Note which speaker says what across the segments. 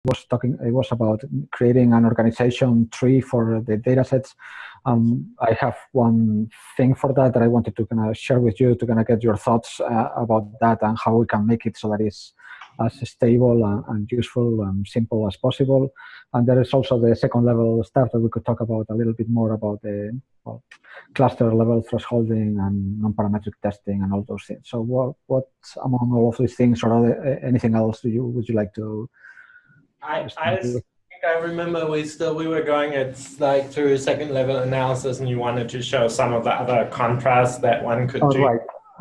Speaker 1: it was about creating an organization tree for the data sets. I have one thing for that I wanted to kind of share with you to kind of get your thoughts about that and how we can make it so that it's as stable and useful and simple as possible. And there is also the second level stuff that we could talk about a little bit more about the cluster level thresholding and non-parametric testing and all those things. So what among all of these things or anything else would you like to?
Speaker 2: I think I remember we were going like through second level analysis, and you wanted to show some of the other contrasts that one could do.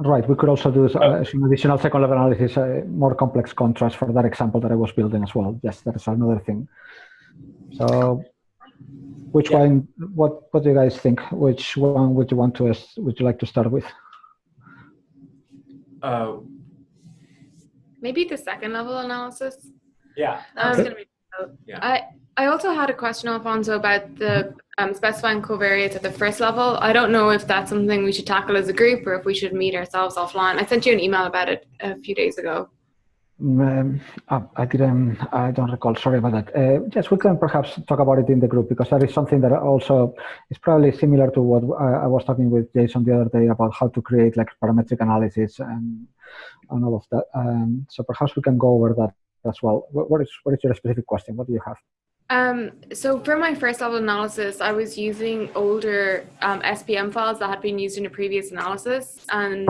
Speaker 1: Right. We could also do some additional second level analysis, more complex contrast for that example that I was building as well. Yes, that is another thing. So, which one? What do you guys think? Which one would you like to start with?
Speaker 3: Maybe the second level analysis.
Speaker 2: Yeah.
Speaker 3: I also had a question, Alfonso, about the specifying covariates at the first level. I don't know if that's something we should tackle as a group or if we should meet ourselves offline. I sent you an email about it a few days ago.
Speaker 1: I don't recall. Sorry about that. Yes, we can perhaps talk about it in the group because that is something that also is probably similar to what I was talking with Jason the other day about how to create like parametric analysis and all of that. So perhaps we can go over that as well. What is your specific question? What do you have?
Speaker 3: So for my first level analysis, I was using older SPM files that had been used in a previous analysis, and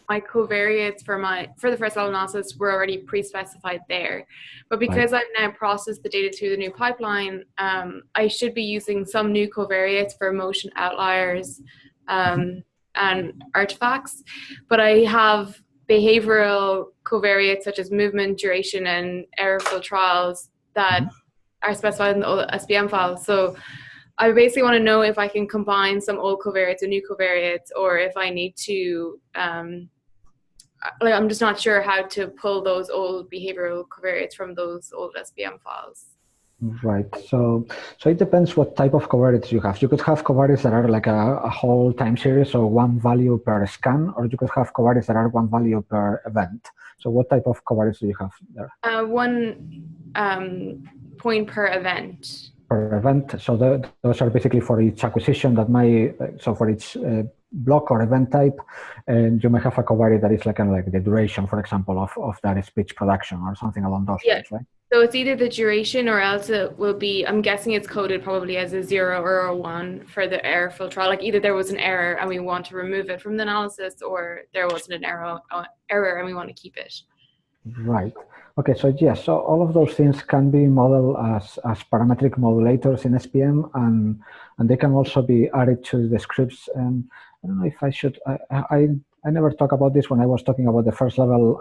Speaker 3: my covariates for the first level analysis were already pre-specified there. But because I've now processed the data through the new pipeline, I should be using some new covariates for motion outliers and artifacts. But I have behavioral covariates such as movement, duration, and errorful trials that are specified in the old SPM files. So I basically want to know if I can combine some old covariates and new covariates, or if I need to, I'm just not sure how to pull those old behavioral covariates from those old SPM files.
Speaker 1: Right. So it depends what type of covariates you have. You could have covariates that are like a whole time series, so one value per scan, or you could have covariates that are one value per event. So what type of covariates do you have there?
Speaker 3: One point per event.
Speaker 1: Per event. So those are basically for each acquisition that so for each block or event type, and you may have a covariate that is like kind of like the duration, for example, of that speech production or something along those lines, right?
Speaker 3: So it's either the duration or else it will be, I'm guessing it's coded probably as a 0 or a 1 for the errorful trial. Like either there was an error and we want to remove it from the analysis, or there wasn't an error and we want to keep it.
Speaker 1: Right. Okay, so yes, so all of those things can be modeled as parametric modulators in SPM, and they can also be added to the scripts. And I don't know if I should, I never talk about this when I was talking about the first level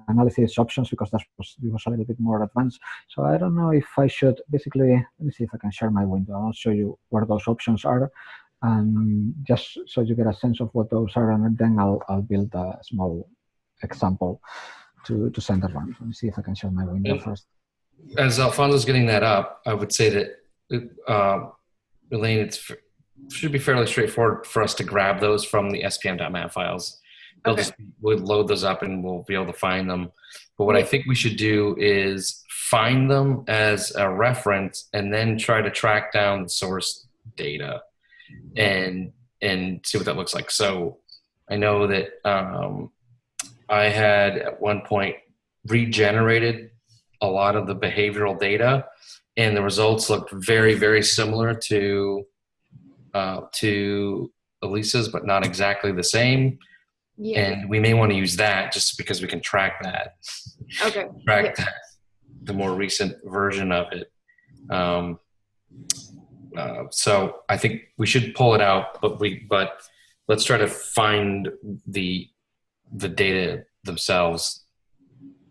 Speaker 1: analysis options, because it was a little bit more advanced. So I don't know if I should basically, let me see if I can share my window. I'll show you where those options are, and just so you get a sense of what those are, and then I'll build a small example to send around. Let me see if I can share my window first.
Speaker 4: As Alfonso's getting that up, I would say that, Elaine, it should be fairly straightforward for us to grab those from the spm.mat files. We'll load those up and we'll be able to find them. But what I think we should do is find them as a reference and then try to track down the source data and see what that looks like. So I know that I had at one point regenerated a lot of the behavioral data, and the results looked very, very similar to Elisa's, but not exactly the same. Yeah. And we may want to use that just because we can track that.
Speaker 3: Okay.
Speaker 4: Track that, the more recent version of it. So I think we should pull it out, but let's try to find the data themselves.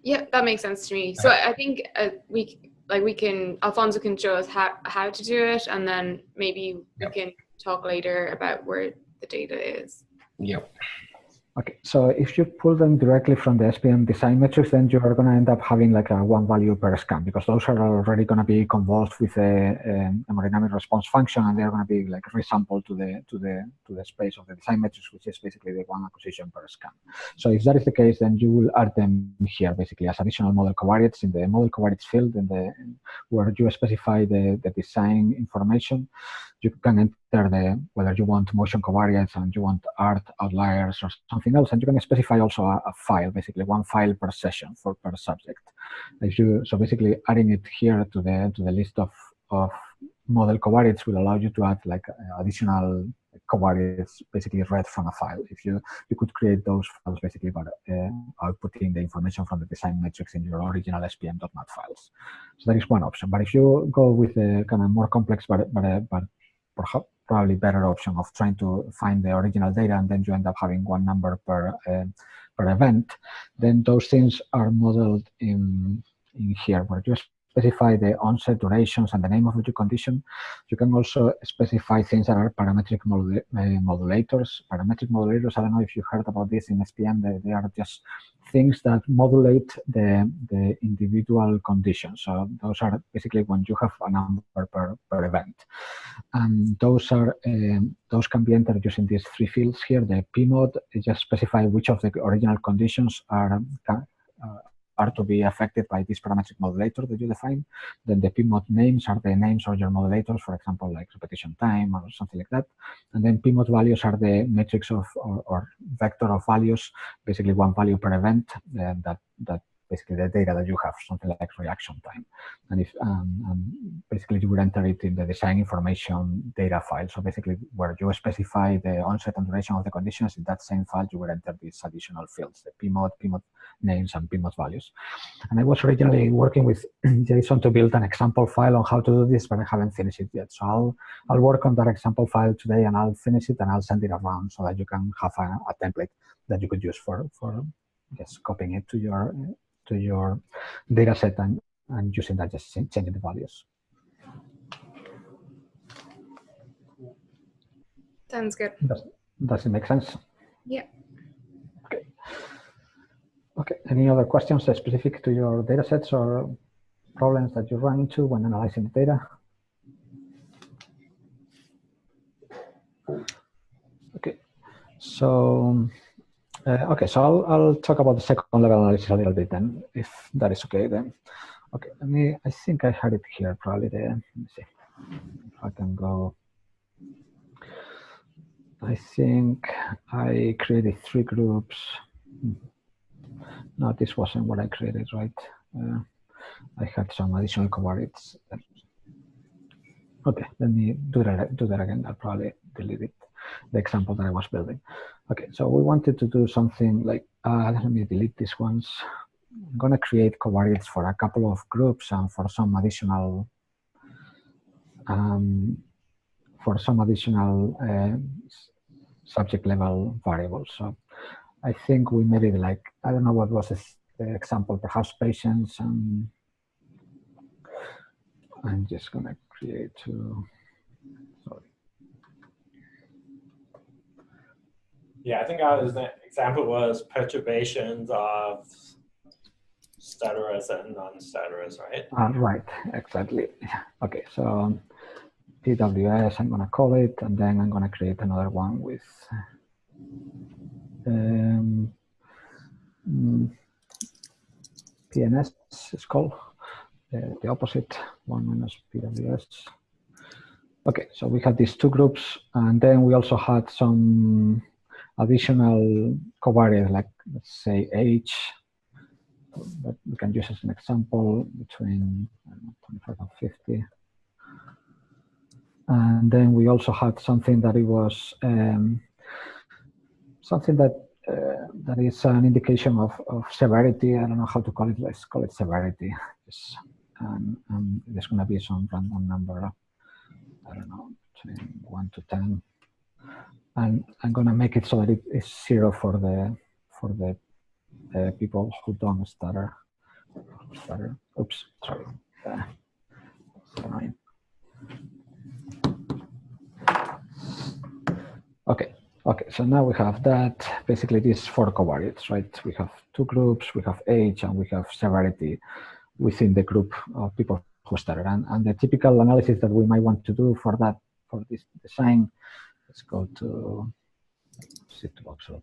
Speaker 3: Yeah, that makes sense to me. So I think Alfonso can show us how to do it, and then maybe we can talk later about where the data is.
Speaker 4: Yep.
Speaker 1: Okay, so if you pull them directly from the SPM design metrics, then you're going to end up having like a one value per scan, because those are already going to be convolved with a hemodynamic response function, and they're going to be like resampled to the space of the design metrics, which is basically the one acquisition per scan. So if that is the case, then you will add them here basically as additional model covariates in the model covariates field, where you specify the design information. You can enter whether you want motion covariates and you want art outliers or something else, and you can specify also a file, basically one file per session per subject. So basically adding it here to the list of model covariates will allow you to add like additional covariates basically read from a file. If you could create those files basically by outputting the information from the design metrics in your original SPM.mat files. So that is one option. But if you go with a kind of more complex but perhaps probably better option of trying to find the original data, and then you end up having one number per event, then those things are modeled in here, where you specify the onset durations and the name of the condition. You can also specify things that are parametric modulators. Parametric modulators, I don't know if you heard about this in SPM, they are just things that modulate the individual conditions. So those are basically when you have a number per event. And those can be entered using these three fields here. The PMOD just specify which of the original conditions are to be affected by this parametric modulator that you define. Then the PMOD names are the names of your modulators, for example, like repetition time or something like that. And then PMOD values are the metrics of or vector of values, basically one value per event that basically the data that you have, something like reaction time. And if basically you would enter it in the design information data file. So basically where you specify the onset and duration of the conditions, in that same file you would enter these additional fields, the PMOD names and PMOD values. And I was originally working with JSON to build an example file on how to do this, but I haven't finished it yet. So I'll work on that example file today, and I'll finish it and I'll send it around so that you can have a template that you could use for just copying it to your data set and using that, just changing the values.
Speaker 3: Sounds good.
Speaker 1: Does it make sense?
Speaker 3: Yeah.
Speaker 1: Okay. Okay. Any other questions specific to your data sets or problems that you run into when analyzing the data? Okay. So okay, so I'll talk about the second level analysis a little bit then, if that is okay then. Okay, I think I had it here probably there. Let me see if I can go. I think I created 3 groups. No, this wasn't what I created, right? I had some additional covariates. Okay, let me do that again. I'll probably delete it, the example that I was building. Okay, so we wanted to do something like, let me delete these ones. I'm going to create covariates for a couple of groups and for some additional subject level variables. So I think we made it like, I don't know what was the example, perhaps patients. I'm just going to create sorry.
Speaker 2: Yeah, I think the example was perturbations of stutterers and non-stutterers, right?
Speaker 1: Right, exactly. Okay, so PWS, I'm going to call it, and then I'm going to create another one with PNS, it's called, the opposite, 1 minus PWS. Okay, so we had these 2 groups, and then we also had some additional covariates, like let's say age, that we can use as an example between 25 and 50. And then we also had something that it was something that is an indication of severity. I don't know how to call it. Let's call it severity. There's going to be some random number, I don't know, between 1 to 10. And I'm going to make it so that it is 0 for the people who don't stutter. Oops, sorry. Okay, Okay, so now we have that, basically these 4 covariates, right? We have 2 groups, we have age, and we have severity within the group of people who started. And the typical analysis that we might want to do for that, for this design, let's go to Voxel.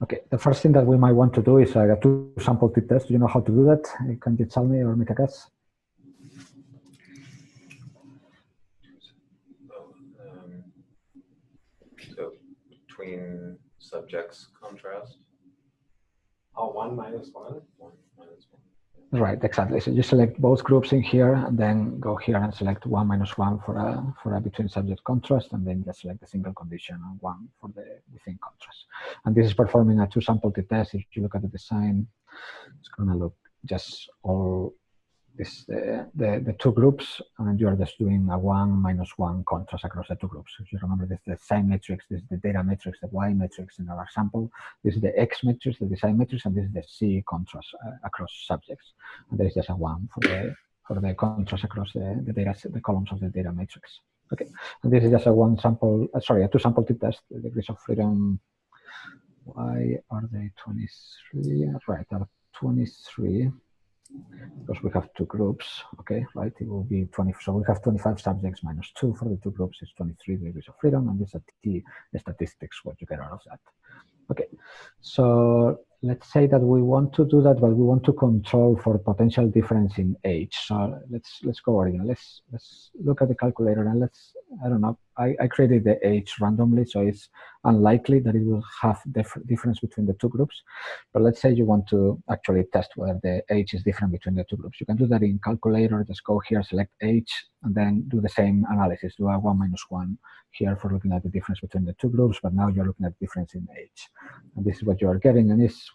Speaker 1: Okay, the first thing that we might want to do is a 2-sample t-test. Do you know how to do that? Can you tell me or make a guess?
Speaker 5: So between subjects contrast.
Speaker 2: Oh, 1 minus 1? 1 minus 1.
Speaker 1: Right, exactly. So you select both groups in here, and then go here and select 1 minus 1 for a between subject contrast, and then just select the single condition and 1 for the within contrast. And this is performing a 2-sample t-test. If you look at the design, it's going to look just all this the 2 groups, and you are just doing a 1 minus 1 contrast across the 2 groups. If you remember, this is the sign matrix, this is the data matrix, the Y matrix in our sample. This is the X matrix, the design matrix, and this is the C contrast across subjects. And there is just a 1 for the contrast across the data, the columns of the data matrix. Okay, and this is just a 2-sample t-test. The degrees of freedom. Why are they 23? Right, are 23. Because we have 2 groups, okay, right? It will be 20. So we have 25 subjects minus 2 for the 2 groups is 23 degrees of freedom, and this is the statistics, what you get out of that. Okay, so let's say that we want to do that, but we want to control for potential difference in age. So let's go again. Let's look at the calculator, and I don't know. I created the age randomly, so it's unlikely that it will have difference between the 2 groups. But let's say you want to actually test whether the age is different between the 2 groups. You can do that in calculator. Just go here, select age, and then do the same analysis. Do a 1 minus 1 here for looking at the difference between the 2 groups, but now you're looking at the difference in age. And this is what you are getting, and it's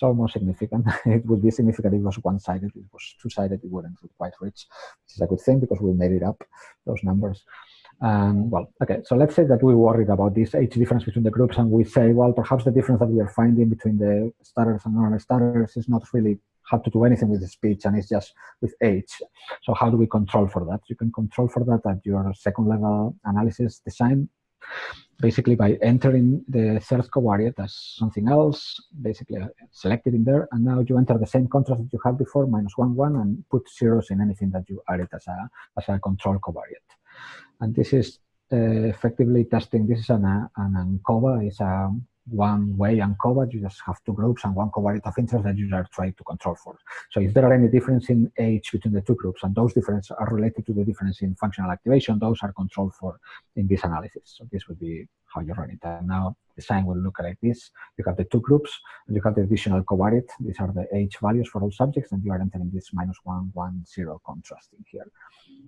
Speaker 1: almost significant. It would be significant if it was one-sided. If it was two-sided, it wouldn't quite reach, which is a good thing because we made it up, those numbers. Well, okay, so let's say that we worried about this age difference between the groups, and we say, well, perhaps the difference that we are finding between the starters and non-starters is not really how to do anything with the speech, and it's just with age. So how do we control for that? You can control for that at your second-level analysis design, basically by entering the third covariate as something else, basically select it in there, and now you enter the same contrast that you had before, minus 1, 1, and put zeros in anything that you added as a control covariate. And this is effectively testing. This is an ANCOVA. It's a one-way ANCOVA. You just have 2 groups and 1 covariate of interest that you are trying to control for. So if there are any difference in age between the 2 groups, and those differences are related to the difference in functional activation, those are controlled for in this analysis. So this would be how you run it. And now design will look like this. You have the 2 groups, and you have the additional covariate. These are the age values for all subjects, and you are entering this minus 1, 1, 0 contrast in here.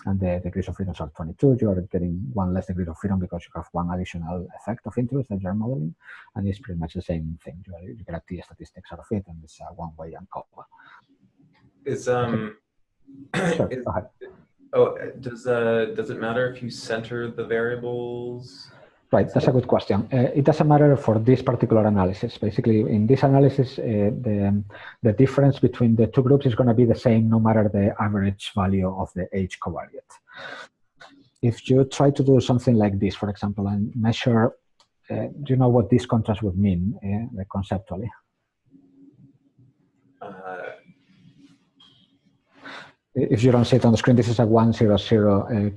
Speaker 1: And the degrees of freedom are 22. You are getting 1 less degree of freedom because you have 1 additional effect of interest that you are modeling, and it's pretty much the same thing. You get a T statistics out of it, and it's a one-way ANCOVA.
Speaker 5: Is
Speaker 1: Sure, go ahead.
Speaker 5: Oh, does it matter if you center the variables?
Speaker 1: Right, that's a good question. It doesn't matter for this particular analysis. Basically, in this analysis, the difference between the 2 groups is going to be the same no matter the average value of the age covariate. If you try to do something like this, for example, and measure, do you know what this contrast would mean conceptually? If you don't see it on the screen, this is a 1, 0, 0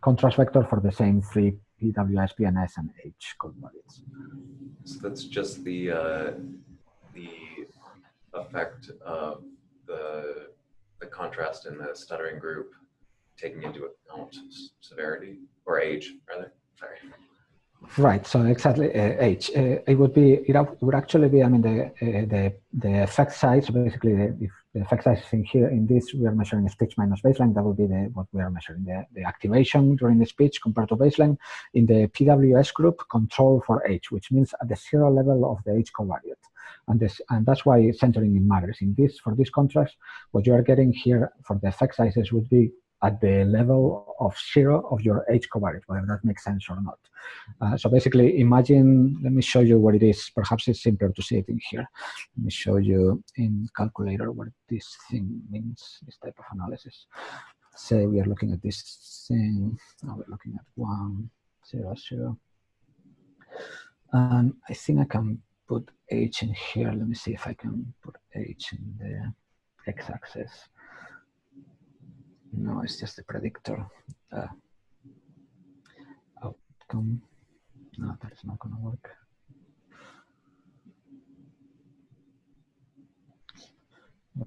Speaker 1: contrast vector for the same 3 PWS, PNS, and H covariates.
Speaker 5: So that's just the effect of the contrast in the stuttering group, taking into account severity or age, rather. Sorry.
Speaker 1: Right. So exactly age. It would actually be. I mean, the effect size. So basically, if the effect size is in here, in this, we are measuring the speech minus baseline. That would be what we are measuring. The activation during the speech compared to baseline. In the PWS group, control for age, which means at the 0 level of the age covariate. And that's why centering in matters. For this contrast, what you are getting here for the effect sizes would be at the level of 0 of your age covariate, whether that makes sense or not. So basically, imagine, let me show you what it is. Perhaps it's simpler to see it in here. Let me show you in calculator what this thing means, this type of analysis. say we are looking at this thing. Now we're looking at 1, 0, 0. And I think I can put H in here. Let me see if I can put H in the x-axis. No, it's just the predictor. Outcome. No, that's not going to work.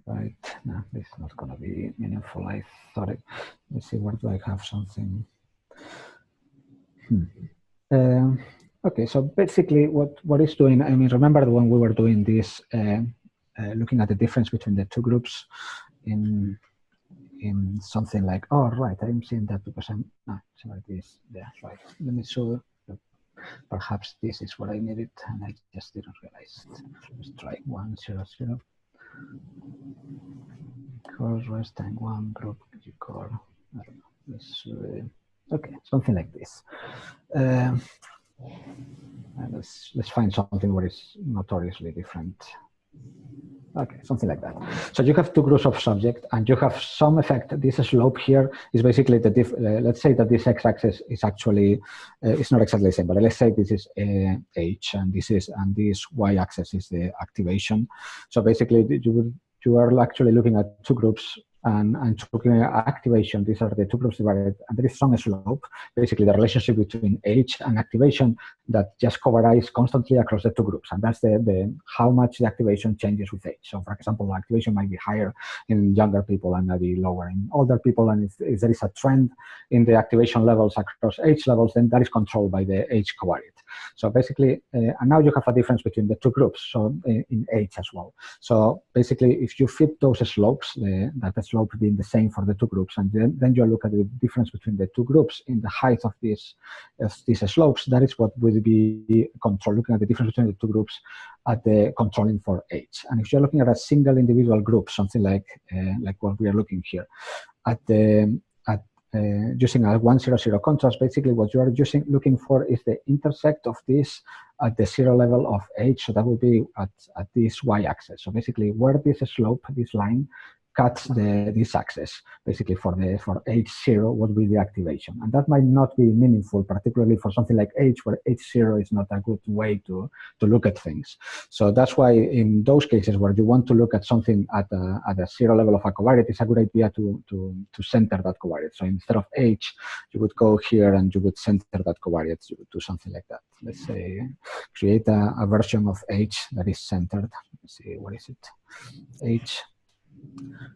Speaker 1: Right, no, this is not going to be meaningful. I thought it. Let's see, where do I have something? Okay, so basically what it's doing, I mean, remember when we were doing this, looking at the difference between the two groups in something like, oh, right, I'm seeing that because I'm, sorry, this, yeah, right. Let me show, perhaps this is what I needed and I just didn't realize. Let's try 1, 0, 0. Call rest and one group you call, I don't know, this, okay, something like this. And let's find something where it's notoriously different. Okay, something like that. So you have two groups of subject, and you have some effect. This slope here is basically the let's say that this x-axis is actually it's not exactly the same, but let's say this is h, and this y-axis is the activation. So basically, you are actually looking at two groups. And looking at activation, these are the two groups divided, and there is some slope, basically the relationship between H and activation that just covariates constantly across the two groups, and that's the how much the activation changes with age. So, for example, the activation might be higher in younger people and maybe lower in older people, and if there is a trend in the activation levels across age levels, then that is controlled by the age covariate. So basically, and now you have a difference between the two groups, so in age as well. So basically, if you fit those slopes, that the slope being the same for the two groups, and then you look at the difference between the two groups in the height of these slopes, that is what would be control, looking at the difference between the two groups at the controlling for age. And if you're looking at a single individual group, something like what we are looking here, at the using a 1, 0, 0 contrast, basically what you are looking for is the intersect of this at the 0 level of H. So that will be at this y-axis. So basically where this slope, this line, cuts this axis, basically for H0, what will be the activation. And that might not be meaningful, particularly for something like H, where H0 is not a good way to look at things. So that's why in those cases where you want to look at something at a 0 level of a covariate, it's a good idea to center that covariate. So instead of H, you would go here and you would center that covariate. You would do something like that. Let's say create a version of H that is centered. Let's see, what is it? H.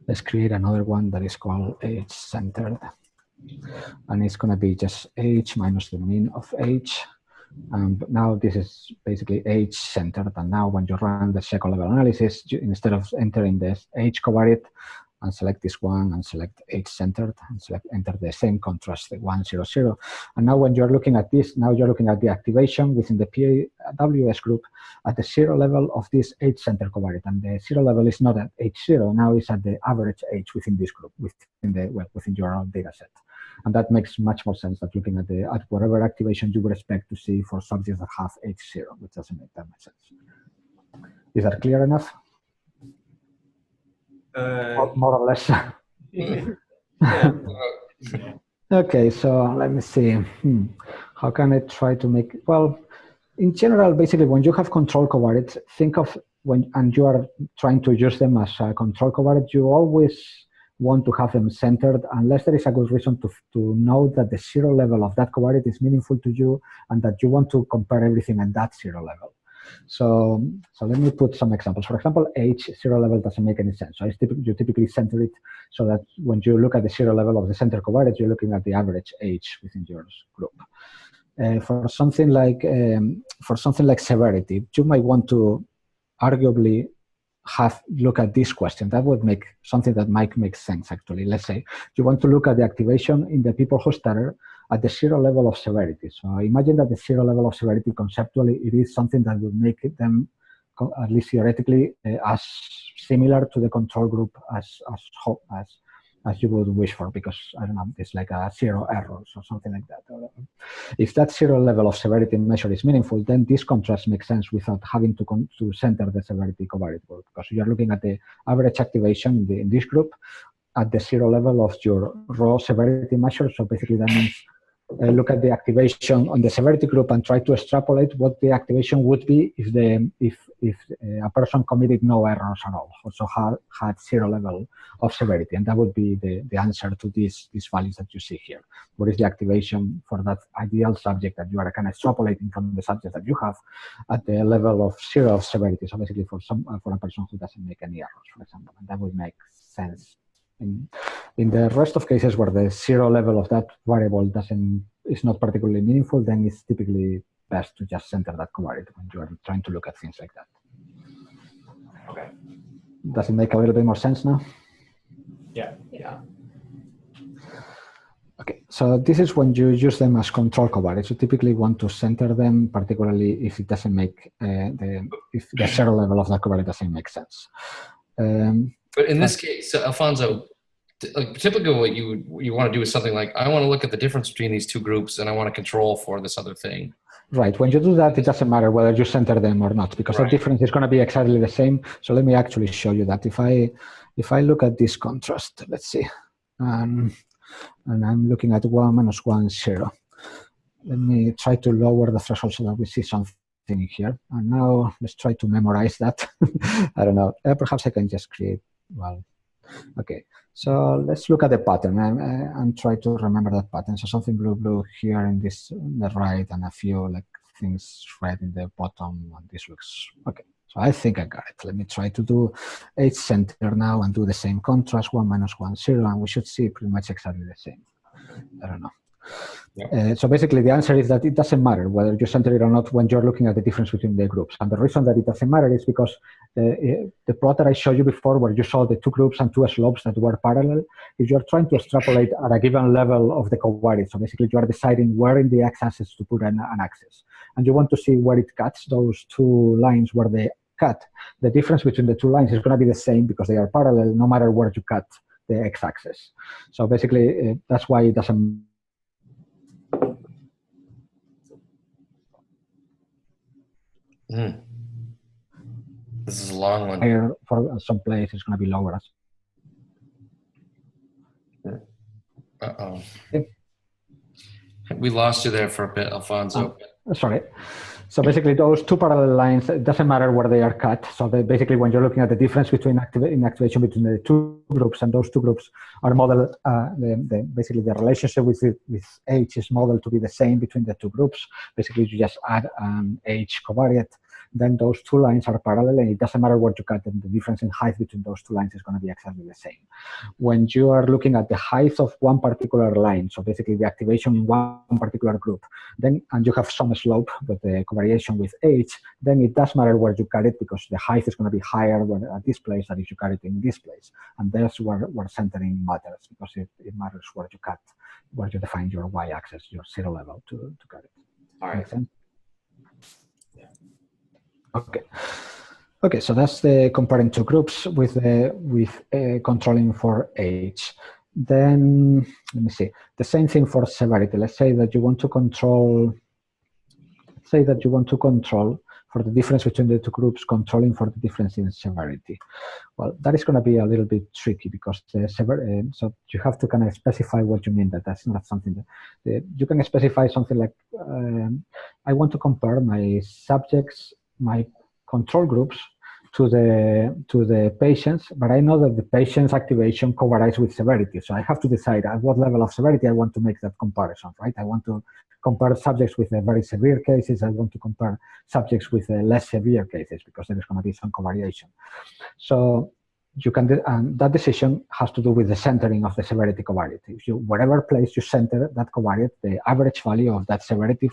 Speaker 1: Let's create another one that is called H-centered. And it's going to be just H minus the mean of H. But now this is basically H-centered. And now when you run the second level analysis, instead of entering this H covariate, and select this one and select H-centered and enter the same contrast, the 1, 0, 0. And now when you're looking at this, now you're looking at the activation within the PAWS group at the 0 level of this H-centered covariate. And the 0 level is not at H0, now it's at the average H within this group, within your own data set. And that makes much more sense than looking at whatever activation you would expect to see for subjects that have H0, which doesn't make that much sense. Is that clear enough? More or less.
Speaker 5: Yeah.
Speaker 1: Okay, so let me see. How can I try to make, well, in general, basically, when you have control covariates, think of and you are trying to use them as a control covariate, you always want to have them centered unless there is a good reason to know that the 0 level of that covariate is meaningful to you and that you want to compare everything at that 0 level. So let me put some examples. For example, H0 level doesn't make any sense. So you typically center it so that when you look at the 0 level of the center covariate, you're looking at the average H within your group. For something like severity, you might want to arguably look at this question. That would make something that might make sense, actually. Let's say you want to look at the activation in the people who stutter at the 0 level of severity. So imagine that the 0 level of severity, conceptually, it is something that would make them, at least theoretically, as similar to the control group as you would wish for, because, I don't know, it's like a 0 errors or something like that. If that 0 level of severity measure is meaningful, then this contrast makes sense without having to center the severity covariate group, because you're looking at the average activation in this group at the 0 level of your raw severity measure. So basically that means look at the activation on the severity group and try to extrapolate what the activation would be if a person committed no errors at all, also had 0 level of severity, and that would be the answer to these values that you see here. What is the activation for that ideal subject that you are kind of extrapolating from the subject that you have at the level of 0 of severity? So basically for a person who doesn't make any errors, for example, and that would make sense. In the rest of cases where the 0 level of that variable is not particularly meaningful, then it's typically best to just center that covariate when you are trying to look at things like that.
Speaker 5: Okay.
Speaker 1: Does it make a little bit more sense now?
Speaker 5: Yeah. Yeah.
Speaker 1: Okay, so this is when you use them as control covariates. You typically want to center them, particularly if it doesn't make if the 0 level of that covariate doesn't make sense.
Speaker 4: But in this case, Alfonso, typically what you want to do is something like, I want to look at the difference between these two groups and I want to control for this other thing.
Speaker 1: Right. When you do that, it doesn't matter whether you center them or not, because the difference is going to be exactly the same. So let me actually show you that. If I look at this contrast, let's see, and I'm looking at 1, -1, 0. Let me try to lower the threshold so that we see something here. And now let's try to memorize that. I don't know. Perhaps I can just create, well, okay. So let's look at the pattern and try to remember that pattern. So something blue here in this on the right, and a few like things red in the bottom. And this looks okay. So I think I got it. Let me try to do H center now and do the same contrast, 1, -1, 0, and we should see pretty much exactly the same. I don't know. Yeah. So basically the answer is that it doesn't matter whether you center it or not when you're looking at the difference between the groups. And the reason that it doesn't matter is because the plot that I showed you before, where you saw the 2 groups and 2 slopes that were parallel, if you're trying to extrapolate at a given level of the covariate. So basically you are deciding where in the x-axis to put an axis. And you want to see where it cuts, those 2 lines where they cut. The difference between the 2 lines is going to be the same because they are parallel no matter where you cut the x-axis. So basically that's why it doesn't.
Speaker 4: This is a long one.
Speaker 1: Here for some place it's going to be lower.
Speaker 4: Uh-oh. We lost you there for a bit, Alfonso.
Speaker 1: Sorry. So basically those 2 parallel lines, it doesn't matter where they are cut. So basically when you're looking at the difference between activation between the 2 groups, and those 2 groups are modeled, basically the relationship with H is modeled to be the same between the 2 groups. Basically you just add an H covariate, then those 2 lines are parallel and it doesn't matter where you cut them, the difference in height between those 2 lines is going to be exactly the same. When you are looking at the height of one particular line, so basically the activation in one particular group, then and you have some slope with the covariation with H, then it does matter where you cut it because the height is going to be higher at this place than if you cut it in this place. And that's where centering matters, because it matters where you cut, where you define your y-axis, your 0 level to cut it.
Speaker 5: All right.
Speaker 1: Okay. Okay, so that's the comparing 2 groups with controlling for H. Then let me see. The same thing for severity. Let's say that you want to control. Let's say that you want to control for the difference between the 2 groups, controlling for the difference in severity. Well, that is going to be a little bit tricky because so you have to kind of specify what you mean. That's not something that you can specify something like I want to compare my subjects, my control groups to the patients, but I know that the patient's activation covariates with severity. So I have to decide at what level of severity I want to make that comparison, right? I want to compare subjects with very severe cases. I want to compare subjects with less severe cases because there is going to be some covariation. So you can, and that decision has to do with the centering of the severity covariate. If you, whatever place you center that covariate, the average value of that severity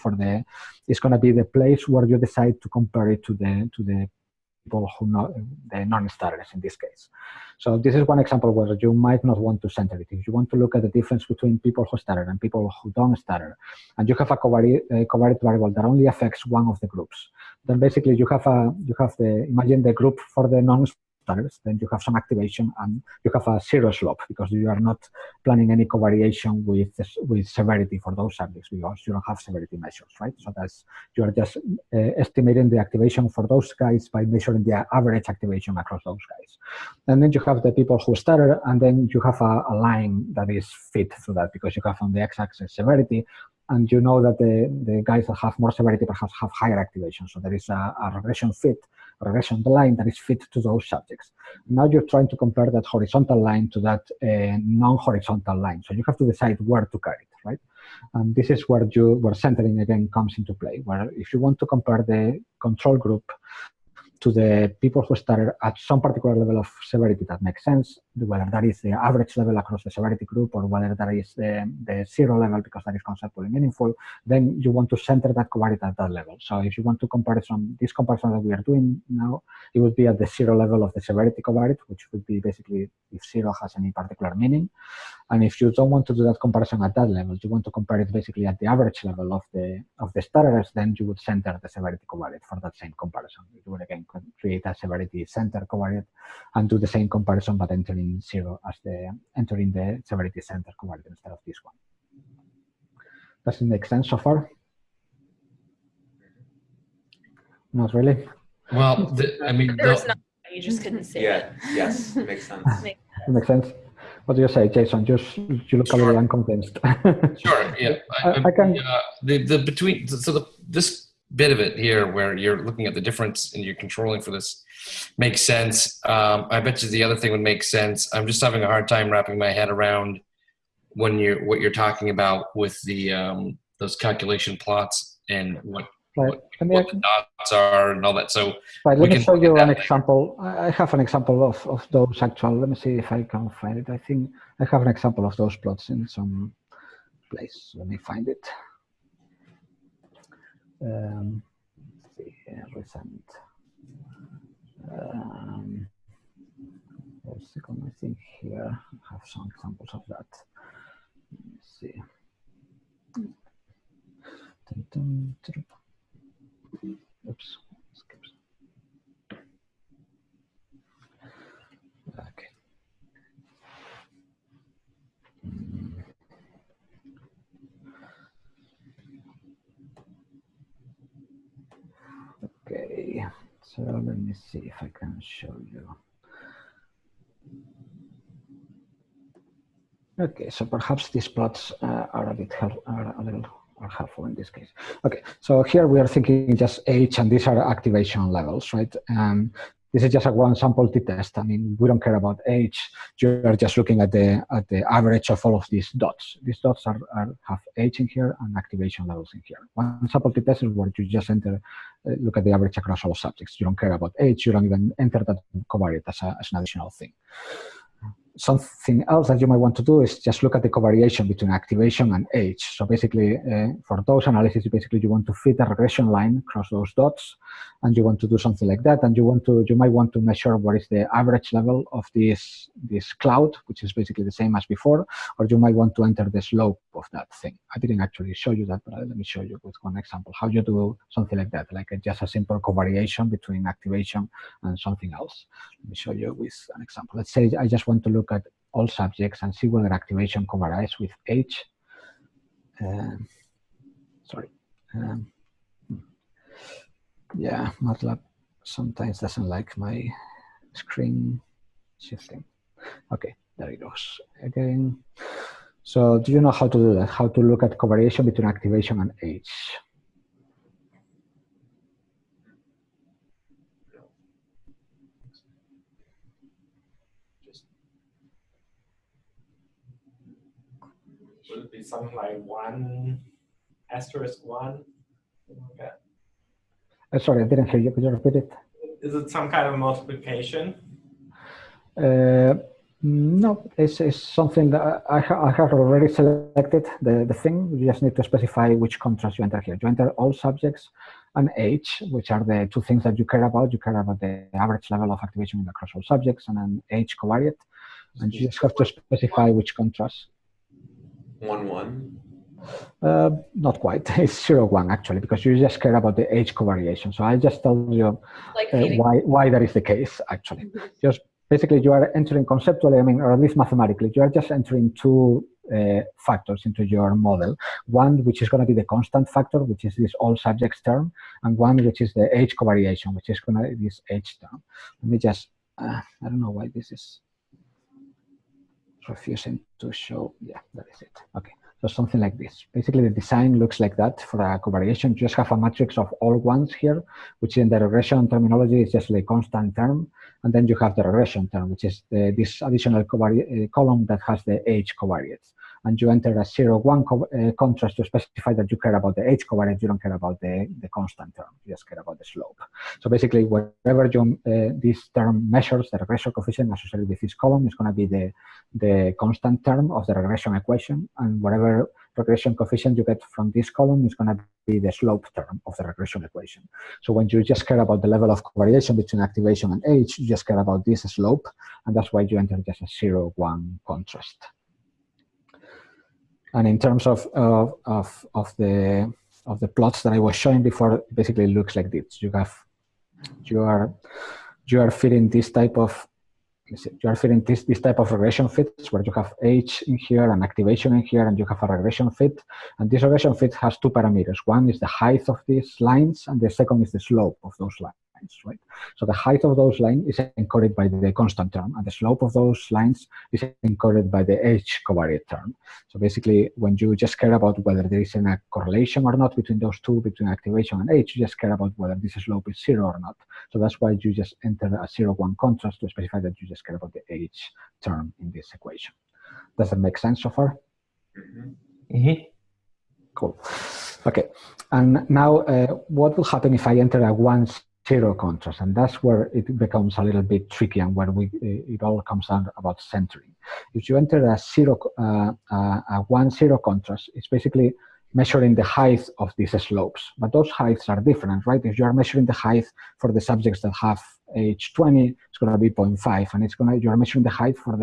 Speaker 1: is going to be the place where you decide to compare it to the people who know the non-starters in this case. So this is one example where you might not want to center it. If you want to look at the difference between people who stutter and people who don't stutter, and you have a covariate variable that only affects one of the groups, then basically you have imagine the group for the non-starters stutters, then you have some activation and you have a zero slope because you are not planning any covariation with severity for those subjects because you don't have severity measures, right? So that's, you are just estimating the activation for those guys by measuring the average activation across those guys. And then you have the people who stutter, and then you have a line that is fit through that because you have on the x-axis severity, and you know that the guys that have more severity perhaps have higher activation. So there is a regression line that is fit to those subjects. Now you're trying to compare that horizontal line to that non-horizontal line. So you have to decide where to carry it, right? And this is where centering again comes into play, where if you want to compare the control group to the people who stutter at some particular level of severity that makes sense, whether that is the average level across the severity group or whether that is the zero level because that is conceptually meaningful, then you want to center that covariate at that level. So if you want to compare this comparison that we are doing now, it would be at the zero level of the severity covariate, which would be basically if zero has any particular meaning. And if you don't want to do that comparison at that level, you want to compare it basically at the average level of the stutterers, then you would center the severity covariate for that same comparison. You would again create a severity center covariate and do the same comparison but entering zero as entering the severity center covariate instead of this one. Does it make sense so far? Not really.
Speaker 4: Well, I mean,
Speaker 6: there was nothing, you just couldn't see it.
Speaker 5: Yes, makes sense.
Speaker 1: It makes sense. What do you say, Jason? You look a little unconvinced.
Speaker 4: Sure. Yeah.
Speaker 1: I can.
Speaker 4: This bit of it here, where you're looking at the difference and you're controlling for this, makes sense. I bet you the other thing would make sense. I'm just having a hard time wrapping my head around what you're talking about with the those calculation plots and what the dots are and all that. So
Speaker 1: right, let me show you an example. I have an example of those actual. Let me see if I can find it. I think I have an example of those plots in some place. Let me find it. Let's see here, recent. A second, I think here I have some examples of that. Let's see. Oops. Okay. Okay, so let me see if I can show you. Okay, so perhaps these plots are a little helpful in this case. Okay, so here we are thinking just age, and these are activation levels, right? This is just a one sample t-test. I mean, we don't care about age. You're just looking at the average of all of these dots. These dots have age in here and activation levels in here. One sample t-test is where you just look at the average across all subjects. You don't care about age. You don't even enter that covariate as an additional thing. Something else that you might want to do is just look at the covariation between activation and age. So basically, for those analyses, you want to fit a regression line across those dots, and you want to do something like that. And you might want to measure what is the average level of this cloud, which is basically the same as before, or you might want to enter the slope of that thing. I didn't actually show you that, but let me show you with one example how you do something like that, like just a simple covariation between activation and something else. Let me show you with an example. Let's say I just want to look at all subjects and see whether activation covaries with age. Yeah, MATLAB sometimes doesn't like my screen shifting. Okay, there it goes again. So do you know how to do that? How to look at covariation between activation and age?
Speaker 2: Would it be something like 1 asterisk 1? Okay.
Speaker 1: Sorry, I didn't hear you. Could you repeat it?
Speaker 2: Is it some kind of multiplication?
Speaker 1: No, it's something that I have already selected the thing. You just need to specify which contrast you enter here. You enter all subjects and age, which are the two things that you care about. You care about the average level of activation across all subjects and an age covariate. And you just have to specify which contrast.
Speaker 5: 1, 1.
Speaker 1: Not quite. It's 0, 1 actually, because you just care about the age covariation. So I just told you
Speaker 6: Like
Speaker 1: why that is the case actually. Just basically you are entering conceptually, I mean, or at least mathematically, you are just entering two factors into your model. One which is going to be the constant factor, which is this all subjects term, and one which is the age covariation, which is going to be this age term. Let me just, I don't know why this is refusing to show. Yeah, that is it. Okay. So something like this. Basically, the design looks like that for a covariation. You just have a matrix of all ones here, which in the regression terminology is just a constant term. And then you have the regression term, which is this additional column that has the age covariates. And you enter a 0, 1 contrast to specify that you care about the age covariate. You don't care about the constant term. You just care about the slope. So basically, whatever this term measures, the regression coefficient associated with this column is going to be the constant term of the regression equation, and whatever regression coefficient you get from this column is going to be the slope term of the regression equation. So when you just care about the level of covariation between activation and age, you just care about this slope, and that's why you enter just a 0, 1 contrast. And in terms of the plots that I was showing before, basically it looks like this. You are fitting this type of this type of regression fits where you have age in here and activation in here, and you have a regression fit. And this regression fit has two parameters. One is the height of these lines, and the second is the slope of those lines, right? So the height of those lines is encoded by the constant term, and the slope of those lines is encoded by the age covariate term. So basically, when you just care about whether there is a correlation or not between those two, between activation and age, you just care about whether this slope is 0 or not. So that's why you just enter a 0, 1 contrast to specify that you just care about the age term in this equation. Does that make sense so far?
Speaker 4: Mm-hmm.
Speaker 1: Cool. Okay. And now what will happen if I enter a 1, 0 contrast? And that's where it becomes a little bit tricky, and where it all comes down about centering. If you enter a 1, 0 contrast, it's basically measuring the height of these slopes, but those heights are different, right? If you are measuring the height for the subjects that have age 20, it's going to be 0.5, and you are measuring the height for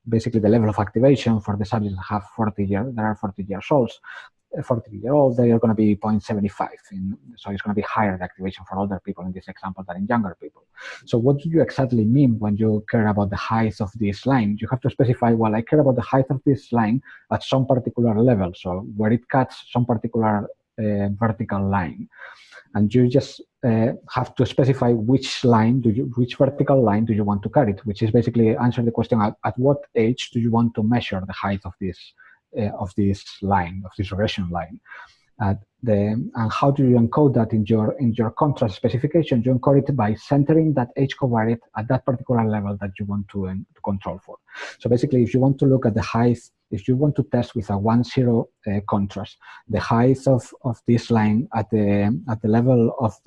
Speaker 1: basically the level of activation for the subjects that have 40 years old. 40-year-old, they are going to be 0.75. So it's going to be higher the activation for older people in this example than in younger people. So what do you exactly mean when you care about the height of this line? You have to specify, well, I care about the height of this line at some particular level, so where it cuts some particular vertical line. And you just have to specify which vertical line do you want to carry it, which is basically answer the question at what age do you want to measure the height of this line, of this regression line. And how do you encode that in your contrast specification? You encode it by centering that age covariate at that particular level that you want to control for. So basically, if you want to look at the height, if you want to test with a 1, 0 contrast, the height of this line at the level of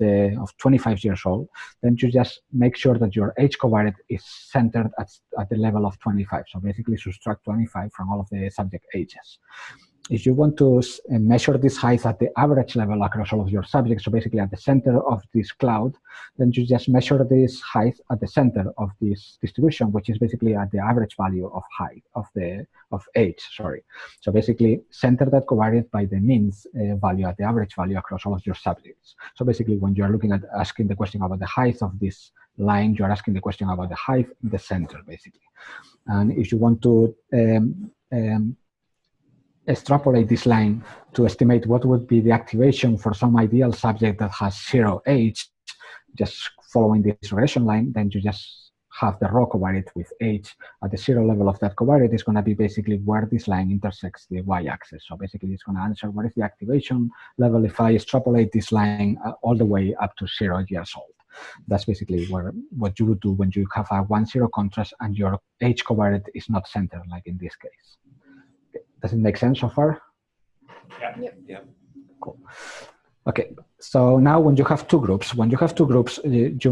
Speaker 1: 25 years old, then you just make sure that your age covariate is centered at the level of 25. So basically, subtract 25 from all of the subject ages. If you want to measure this height at the average level across all of your subjects, so basically at the center of this cloud, then you just measure this height at the center of this distribution, which is basically at the average value of height of age. Sorry. So basically, center that covariate by the means value at the average value across all of your subjects. So basically, when you are looking at asking the question about the height of this line, you are asking the question about the height in the center, basically. And if you want to extrapolate this line to estimate what would be the activation for some ideal subject that has 0 age, just following this regression line, then you just have the raw covariate with age at the 0 level of that covariate is going to be basically where this line intersects the y-axis. So basically, it's going to answer what is the activation level if I extrapolate this line all the way up to 0 years old. That's basically what you would do when you have a 1, 0 contrast and your age covariate is not centered, like in this case. Does it make sense so far?
Speaker 2: Yeah.
Speaker 6: Yep.
Speaker 1: Cool. Okay, So now when you have two groups, you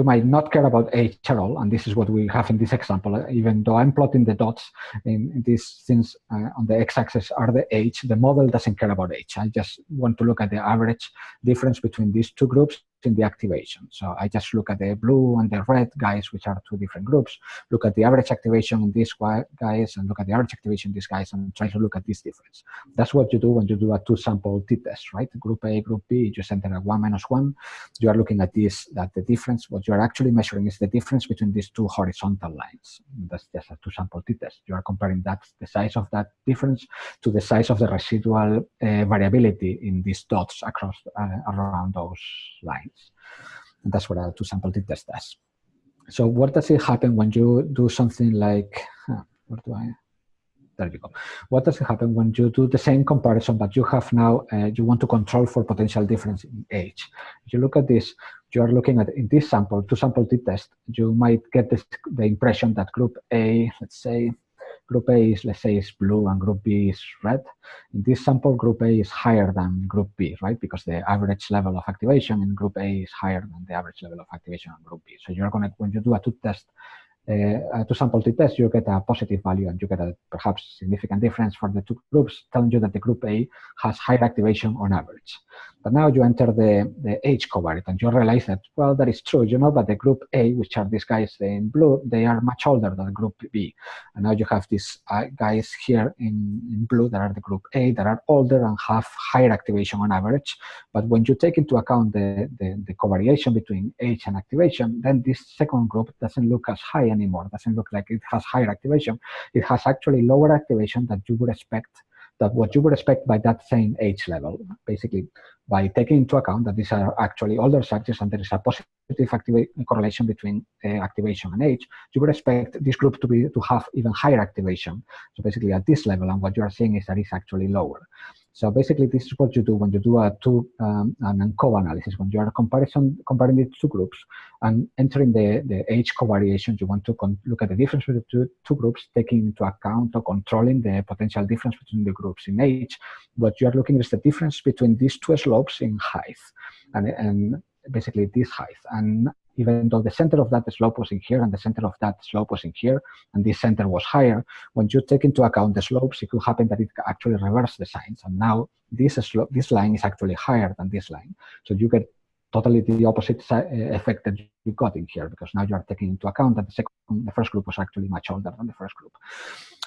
Speaker 1: might not care about age at all, and this is what we have in this example. Even though I'm plotting the dots in these things on the x-axis are the age, the model doesn't care about age. I just want to look at the average difference between these two groups in the activation. So I just look at the blue and the red guys, which are two different groups, look at the average activation in these guys, and look at the average activation in these guys, and try to look at this difference. That's what you do when you do a two-sample t-test, right? Group A, Group B, you center at 1 - 1. You are looking at this, that the difference, what you are actually measuring is the difference between these two horizontal lines. That's just a two-sample t-test. You are comparing that, the size of that difference to the size of the residual variability in these dots across around those lines. And that's what a two-sample t-test does. So what does it happen when you do something like, there you go. What does it happen when you do the same comparison, but you have now, you want to control for potential difference in age? If you look at this, you are looking at, in this sample, two-sample t-test, you might get the impression that group A, let's say, Group A is, let's say, is blue and Group B is red. In this sample, Group A is higher than Group B, right? Because the average level of activation in Group A is higher than the average level of activation in Group B. So you're going to, when you do a two-sample t-test, you get a positive value and you get a perhaps significant difference for the two groups, telling you that the Group A has higher activation on average. But now you enter the age covariate and you realize that, well, that is true, but the Group A, which are these guys in blue, they are much older than Group B. And now you have these guys here in blue that are the Group A that are older and have higher activation on average. But when you take into account the covariation between age and activation, then this second group doesn't look as high anymore, doesn't look like it has higher activation. It has actually lower activation than you would expect, that what you would expect by that same age level, basically by taking into account that these are actually older subjects and there is a positive correlation between activation and age, you would expect this group to have even higher activation. So basically at this level, and what you are seeing is that it's actually lower. So basically, this is what you do when you do an ANCOVA analysis. When you are comparing the two groups and entering the age covariation, you want to look at the difference between the two groups, taking into account or controlling the potential difference between the groups in age. What you are looking at is the difference between these two slopes in height, and basically this height. And even though the center of that slope was in here and the center of that slope was in here, and this center was higher, when you take into account the slopes, it could happen that it actually reverses the signs. And now this line is actually higher than this line. So you get totally the opposite effect that you got in here, because now you are taking into account that the first group was actually much older than the first group.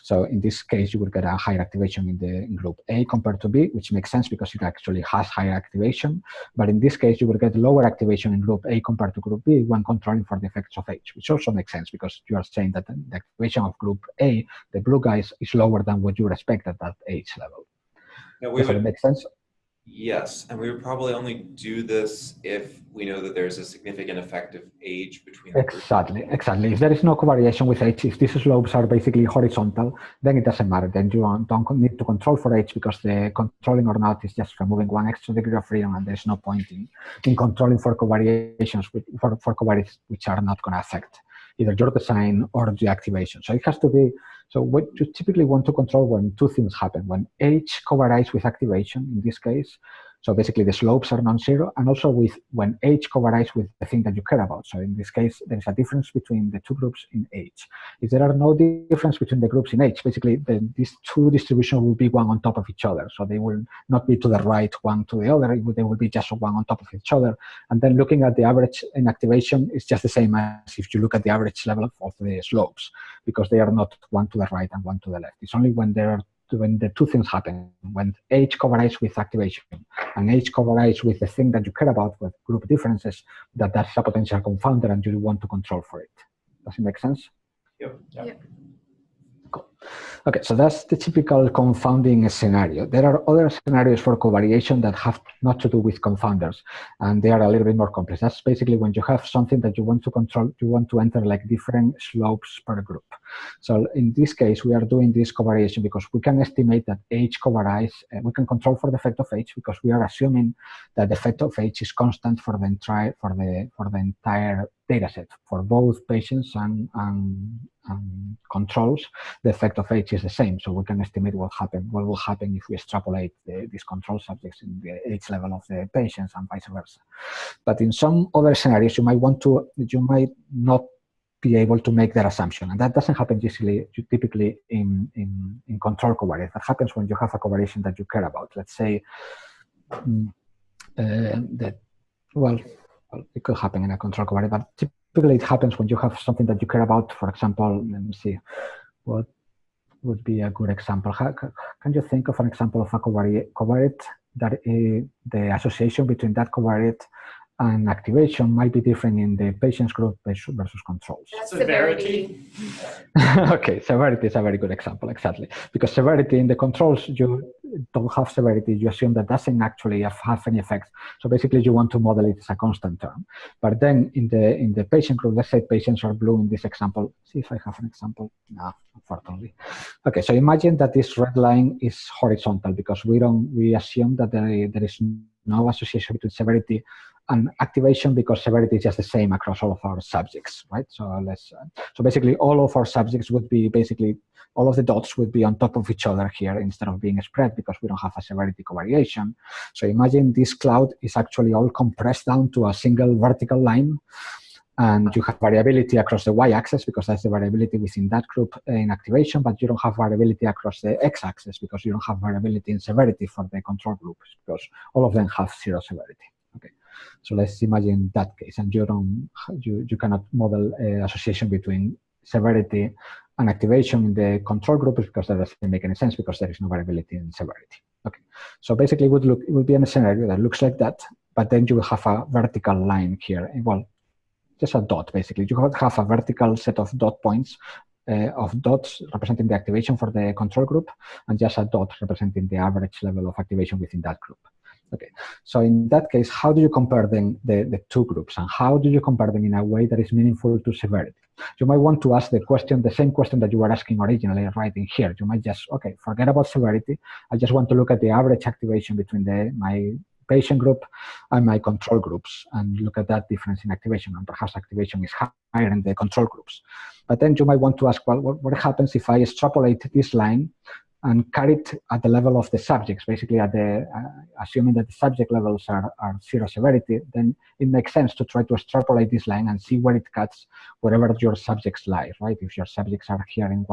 Speaker 1: So in this case, you will get a higher activation in group A compared to B, which makes sense because it actually has higher activation. But in this case, you will get lower activation in group A compared to group B when controlling for the effects of age, which also makes sense because you are saying that the activation of group A, the blue guys, is lower than what you would expect at that age level. Does that make sense?
Speaker 5: Yes, and we would probably only do this if we know that there's a significant effect of age between the
Speaker 1: Exactly. If there is no covariation with age, if these slopes are basically horizontal, then it doesn't matter. Then you don't need to control for age because the controlling or not is just removing one extra degree of freedom, and there's no point in controlling for covariations for covariates which are not going to affect either your design or the activation. So it has to be, so what you typically want to control when two things happen, when age covariates with activation, in this case, so basically the slopes are non-zero, and also when age covariates with the thing that you care about. So in this case, there is a difference between the two groups in age. If there are no difference between the groups in age, basically these two distributions will be one on top of each other. So they will not be to the right one to the other, they will be just one on top of each other. And then looking at the average in activation is just the same as if you look at the average level of the slopes, because they are not one to the right and one to the left. It's only when the two things happen, when age covariates with activation and age covariates with the thing that you care about with group differences, that's a potential confounder and you want to control for it. Does it make sense?
Speaker 5: Yep.
Speaker 1: Cool. Okay, so that's the typical confounding scenario. There are other scenarios for covariation that have not to do with confounders, and they are a little bit more complex. That's basically when you have something that you want to control, you want to enter like different slopes per group. So in this case, we are doing this covariation because we can estimate that age covaries, we can control for the effect of age because we are assuming that the effect of age is constant for the entire data set. For both patients and controls, the effect of age is the same. So we can estimate what will happen if we extrapolate these control subjects in the age level of the patients and vice versa. But in some other scenarios, you might not be able to make that assumption, and that doesn't happen typically in control covariates. That happens when you have a covariation that you care about. Let's say that, well, it could happen in a control covariate, but typically it happens when you have something that you care about. For example, let me see, what would be a good example? Can you think of an example of a covariate that the association between that covariate and activation might be different in the patient's group versus controls?
Speaker 2: Severity.
Speaker 1: Okay, severity is a very good example, exactly. Because severity in the controls, you don't have severity. You assume that doesn't actually have any effect. So basically, you want to model it as a constant term. But then in the patient group, let's say patients are blue in this example. See if I have an example. No, unfortunately. Okay, so imagine that this red line is horizontal because we assume that there is no association between severity and activation because severity is just the same across all of our subjects, right? So basically all of our subjects would be all of the dots would be on top of each other here instead of being spread because we don't have a severity covariation. So imagine this cloud is actually all compressed down to a single vertical line, and you have variability across the y-axis because that's the variability within that group in activation, but you don't have variability across the x-axis because you don't have variability in severity for the control groups because all of them have zero severity. Okay, so let's imagine that case, and you cannot model association between severity and activation in the control group because that doesn't make any sense because there is no variability in severity. Okay, so basically it would be in a scenario that looks like that, but then you will have a vertical line here. Well, just a dot basically. You have a vertical set of dot points of dots representing the activation for the control group, and just a dot representing the average level of activation within that group. Okay, so in that case, how do you compare the two groups, and how do you compare them in a way that is meaningful to severity? You might want to ask the same question that you were asking originally right in here. You might just, okay, forget about severity. I just want to look at the average activation between my patient group and my control groups and look at that difference in activation, and perhaps activation is higher in the control groups. But then you might want to ask, well, what happens if I extrapolate this line and carry it at the level of the subjects, basically at the assuming that the subject levels are zero severity, then it makes sense to try to extrapolate this line and see where it cuts wherever your subjects lie, right? If your subjects are here in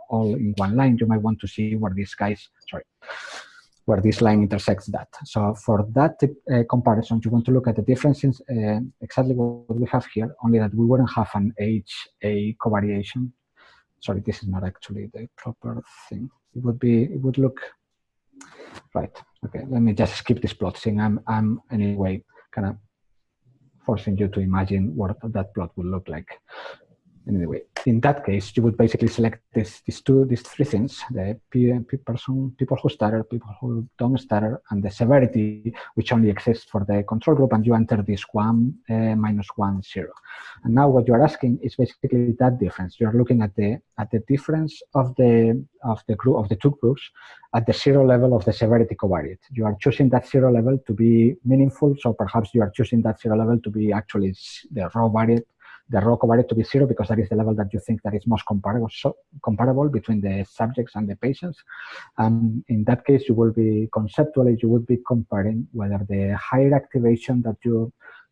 Speaker 1: all in one line, you might want to see where where this line intersects that. So for that comparison, you want to look at the differences, exactly what we have here, only that we wouldn't have an HA covariation. Sorry, this is not actually the proper thing. It would look, right. Okay, let me just skip this plot, saying I'm anyway kind of forcing you to imagine what that plot would look like. Anyway, in that case, you would basically select these three things: the people who stutter, people who don't stutter, and the severity, which only exists for the control group, and you enter this 1, -1, 0. And now what you are asking is basically that difference. You are looking at the difference of the two groups at the 0 level of the severity covariate. You are choosing that 0 level to be meaningful, so perhaps you are choosing that 0 level to be actually the raw covariate to be 0 because that is the level that you think that is most comparable between the subjects and the patients. In that case, you would be comparing whether the higher activation that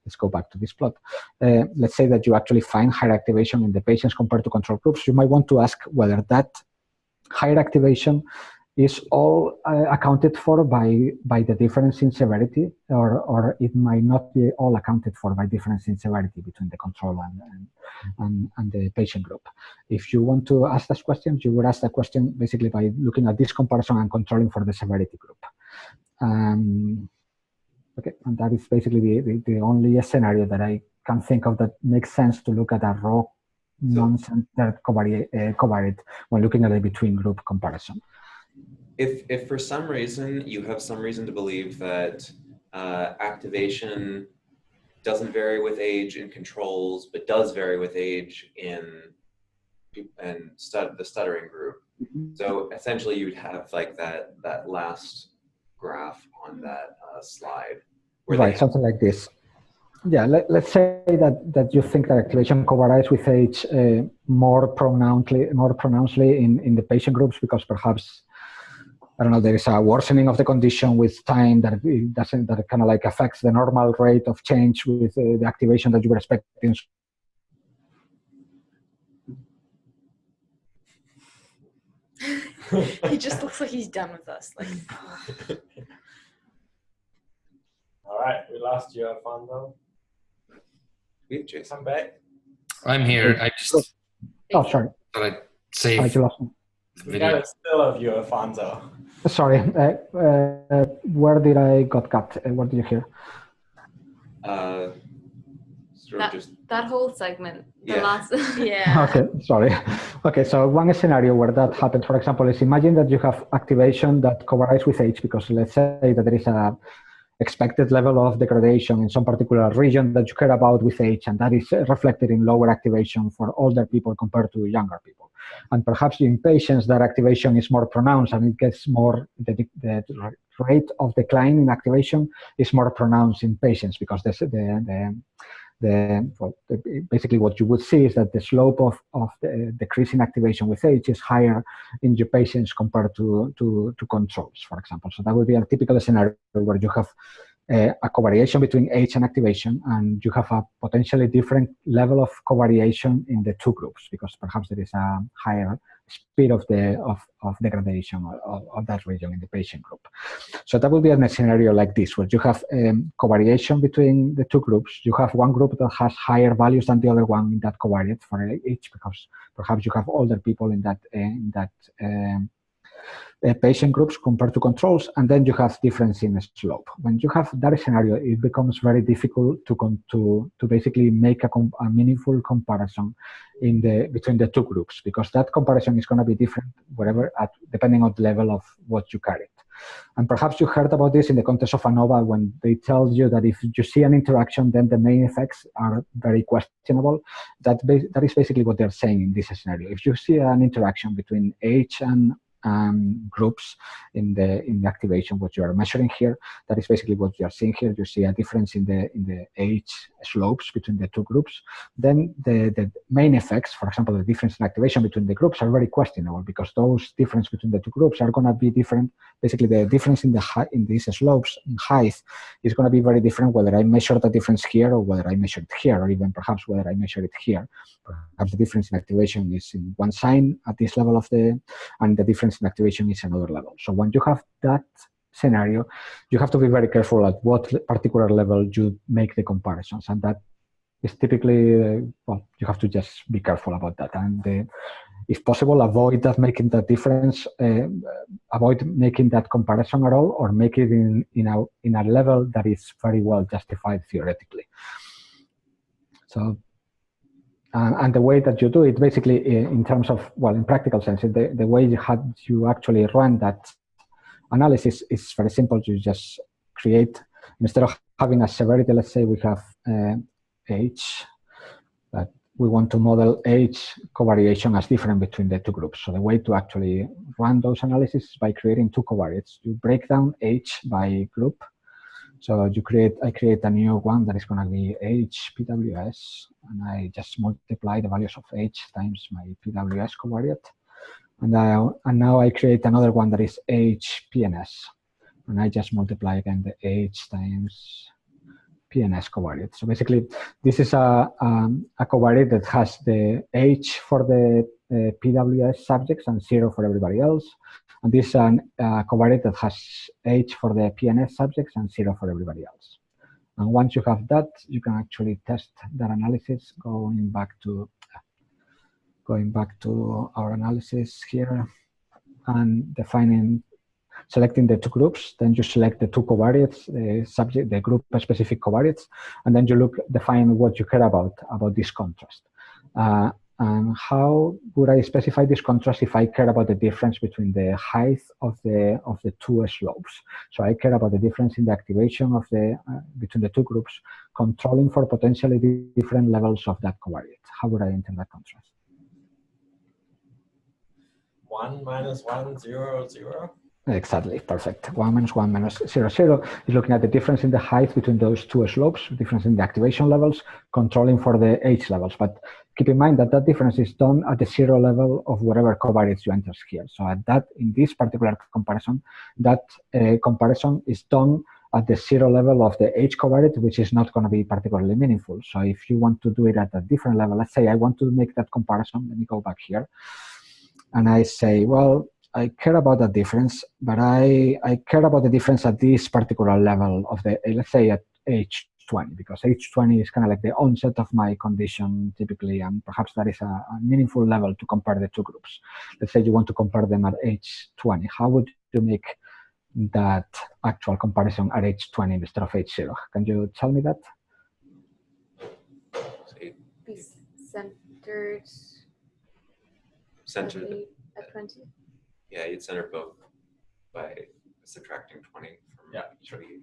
Speaker 1: let's go back to this plot. Let's say that you actually find higher activation in the patients compared to control groups. You might want to ask whether that higher activation is all accounted for by the difference in severity, or it might not be all accounted for by difference in severity between the control and the patient group. If you want to ask this question, you would ask the question basically by looking at this comparison and controlling for the severity group. Okay, and that is basically the only scenario that I can think of that makes sense to look at a raw non-centered covariate when looking at a between group comparison.
Speaker 5: If for some reason you have some reason to believe that activation doesn't vary with age in controls, but does vary with age in the stuttering group. So essentially, you'd have like that last graph on that slide.
Speaker 1: Right, something like this. Yeah, let's say that you think that activation covariates with age more pronouncedly in the patient groups because perhaps, I don't know, there is a worsening of the condition with time that kind of like affects the normal rate of change with the activation that you were expecting.
Speaker 6: He just looks like he's done with us. Like,
Speaker 2: All right, we lost you, Alfonso. Jason back.
Speaker 4: I'm here. I just
Speaker 1: sorry.
Speaker 4: thought I'd save
Speaker 1: You lost me.
Speaker 4: the
Speaker 2: We
Speaker 4: video.
Speaker 2: got a still of you, Alfonso.
Speaker 1: Sorry, where did I got cut? What did you hear?
Speaker 5: Sort of just
Speaker 3: That whole segment, the
Speaker 5: Yeah.
Speaker 3: last.
Speaker 6: yeah.
Speaker 1: Okay, sorry. Okay, so one scenario where that happens, for example, is imagine that you have activation that covariates with age, because let's say that there is a expected level of degradation in some particular region that you care about with age, and that is reflected in lower activation for older people compared to younger people. And perhaps in patients, that activation is more pronounced, and it gets more, the rate of decline in activation is more pronounced in patients, because basically what you would see is that the slope of the decrease in activation with age is higher in your patients compared to controls, for example. So that would be a typical scenario where you have a covariation between age and activation, and you have a potentially different level of covariation in the two groups, because perhaps there is a higher speed of degradation of that region in the patient group. So that would be a scenario like this, where you have covariation between the two groups. You have one group that has higher values than the other one in that covariate for age, because perhaps you have older people in that patient groups compared to controls, and then you have difference in slope. When you have that scenario, it becomes very difficult to basically make a meaningful comparison between the two groups, because that comparison is going to be different depending on the level of what you carried. And perhaps you heard about this in the context of ANOVA, when they tell you that if you see an interaction, then the main effects are very questionable. That is basically what they're saying in this scenario. If you see an interaction between age and groups in the activation, what you are measuring here, that is basically what you are seeing here. You see a difference in the age slopes between the two groups. Then the main effects, for example, the difference in activation between the groups, are very questionable, because those difference between the two groups are going to be different. Basically, the difference in these slopes in height is going to be very different whether I measure the difference here or whether I measure it here, or even perhaps whether I measure it here. Perhaps the difference in activation is in one sign at this level and the difference in activation is another level. So when you have that scenario, you have to be very careful at what particular level you make the comparisons, and that is typically you have to just be careful about that, and if possible, avoid making that difference, avoid making that comparison at all, or make it in a level that is very well justified theoretically. So. And the way that you do it, basically, in terms of, in practical sense, the way you actually run that analysis is very simple. You just create, instead of having a severity, let's say we have age, but we want to model age covariation as different between the two groups. So the way to actually run those analyses is by creating two covariates. You break down age by group. So I create a new one that is going to be age PWS, and I just multiply the values of age times my PWS covariate. And now I create another one that is age PNS, and I just multiply again the age times PNS covariate. So basically, this is a covariate that has the age for the PWS subjects and 0 for everybody else. And this is a covariate that has age for the PNS subjects and 0 for everybody else. And once you have that, you can actually test that analysis going back to our analysis here and selecting the two groups. Then you select the two covariates, the group-specific covariates, and then you define what you care about this contrast. And how would I specify this contrast if I care about the difference between the height of the two slopes? So I care about the difference in the activation of between the two groups, controlling for potentially different levels of that covariate. How would I enter that contrast?
Speaker 2: 1 minus 1, 0, 0.
Speaker 1: Exactly, perfect. 1 minus 1 minus 0, 0 is looking at the difference in the height between those two slopes, difference in the activation levels, controlling for the age levels. But keep in mind that that difference is done at the 0 level of whatever covariates you enter here. So at that, in this particular comparison, that comparison is done at the 0 level of the age covariate, which is not going to be particularly meaningful. So if you want to do it at a different level, let's say I want to make that comparison. Let me go back here. And I say, well, I care about that difference, but I care about the difference at this particular level of the, let's say at age 20, because age 20 is kind of like the onset of my condition typically, and perhaps that is a meaningful level to compare the two groups. Let's say you want to compare them at age 20. How would you make that actual comparison at age 20 instead of age 0? Can you tell me that?
Speaker 3: Be centered at 20.
Speaker 5: Yeah, you'd center both by subtracting 20 from each of you.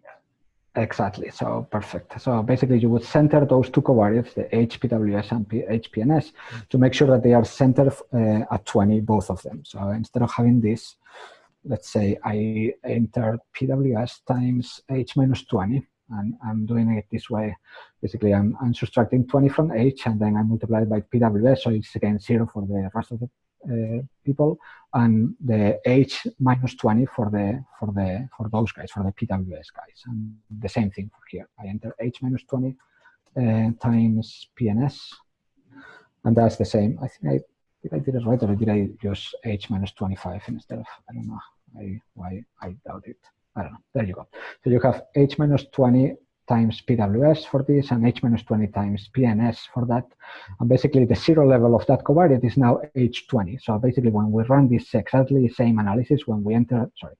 Speaker 1: Exactly. So perfect. So basically, you would center those two covariates, the HPWS and HPNS, to make sure that they are centered at 20, both of them. So instead of having this, let's say I enter PWS times H minus 20, and I'm doing it this way. Basically, I'm subtracting 20 from H, and then I multiply it by PWS, so it's again 0 for the rest of the people, and the H minus 20 for those guys, for the PWS guys. And the same thing for here. I enter H minus 20 times PNS, and that's the same. I think I did it right, or did I use H minus 25 instead of, I don't know why I doubt it. I don't know. There you go. So you have H minus 20 times PWS for this, and H minus 20 times PNS for that. And basically the 0 level of that covariate is now H20. So basically when we run this exactly same analysis, when we enter, sorry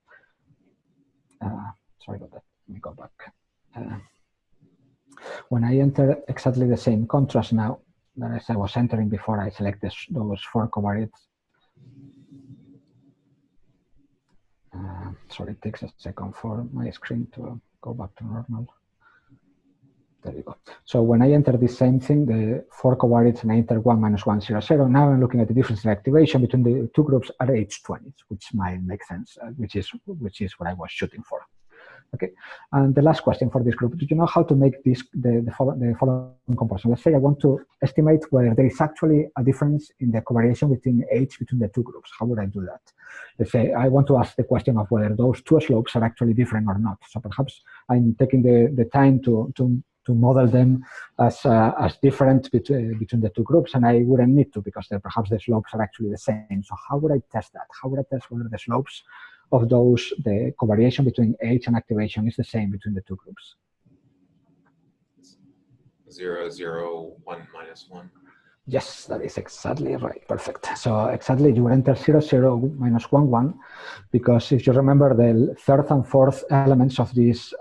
Speaker 1: about that, let me go back. When I enter exactly the same contrast now that as I was entering before I select those 4 covariates. Sorry, it takes a second for my screen to go back to normal. There you go. So when I enter the same thing, the 4 covariates, and I enter 1 minus 1, 0, 0, now I'm looking at the difference in activation between the two groups at age 20, which might make sense, which is what I was shooting for. Okay, and the last question for this group, do you know how to make this the following comparison? Let's say I want to estimate whether there is actually a difference in the covariation between age between the two groups. How would I do that? Let's say I want to ask the question of whether those two slopes are actually different or not. So perhaps I'm taking the time to model them as different between the two groups, and I wouldn't need to, because perhaps the slopes are actually the same. So how would I test that? How would I test whether the slopes of the covariation between age and activation is the same between the two groups?
Speaker 5: 0, 0, 1 minus 1.
Speaker 1: Yes, that is exactly right. Perfect. So exactly, you would enter 0, 0, minus 1, 1, because if you remember, the third and fourth elements of this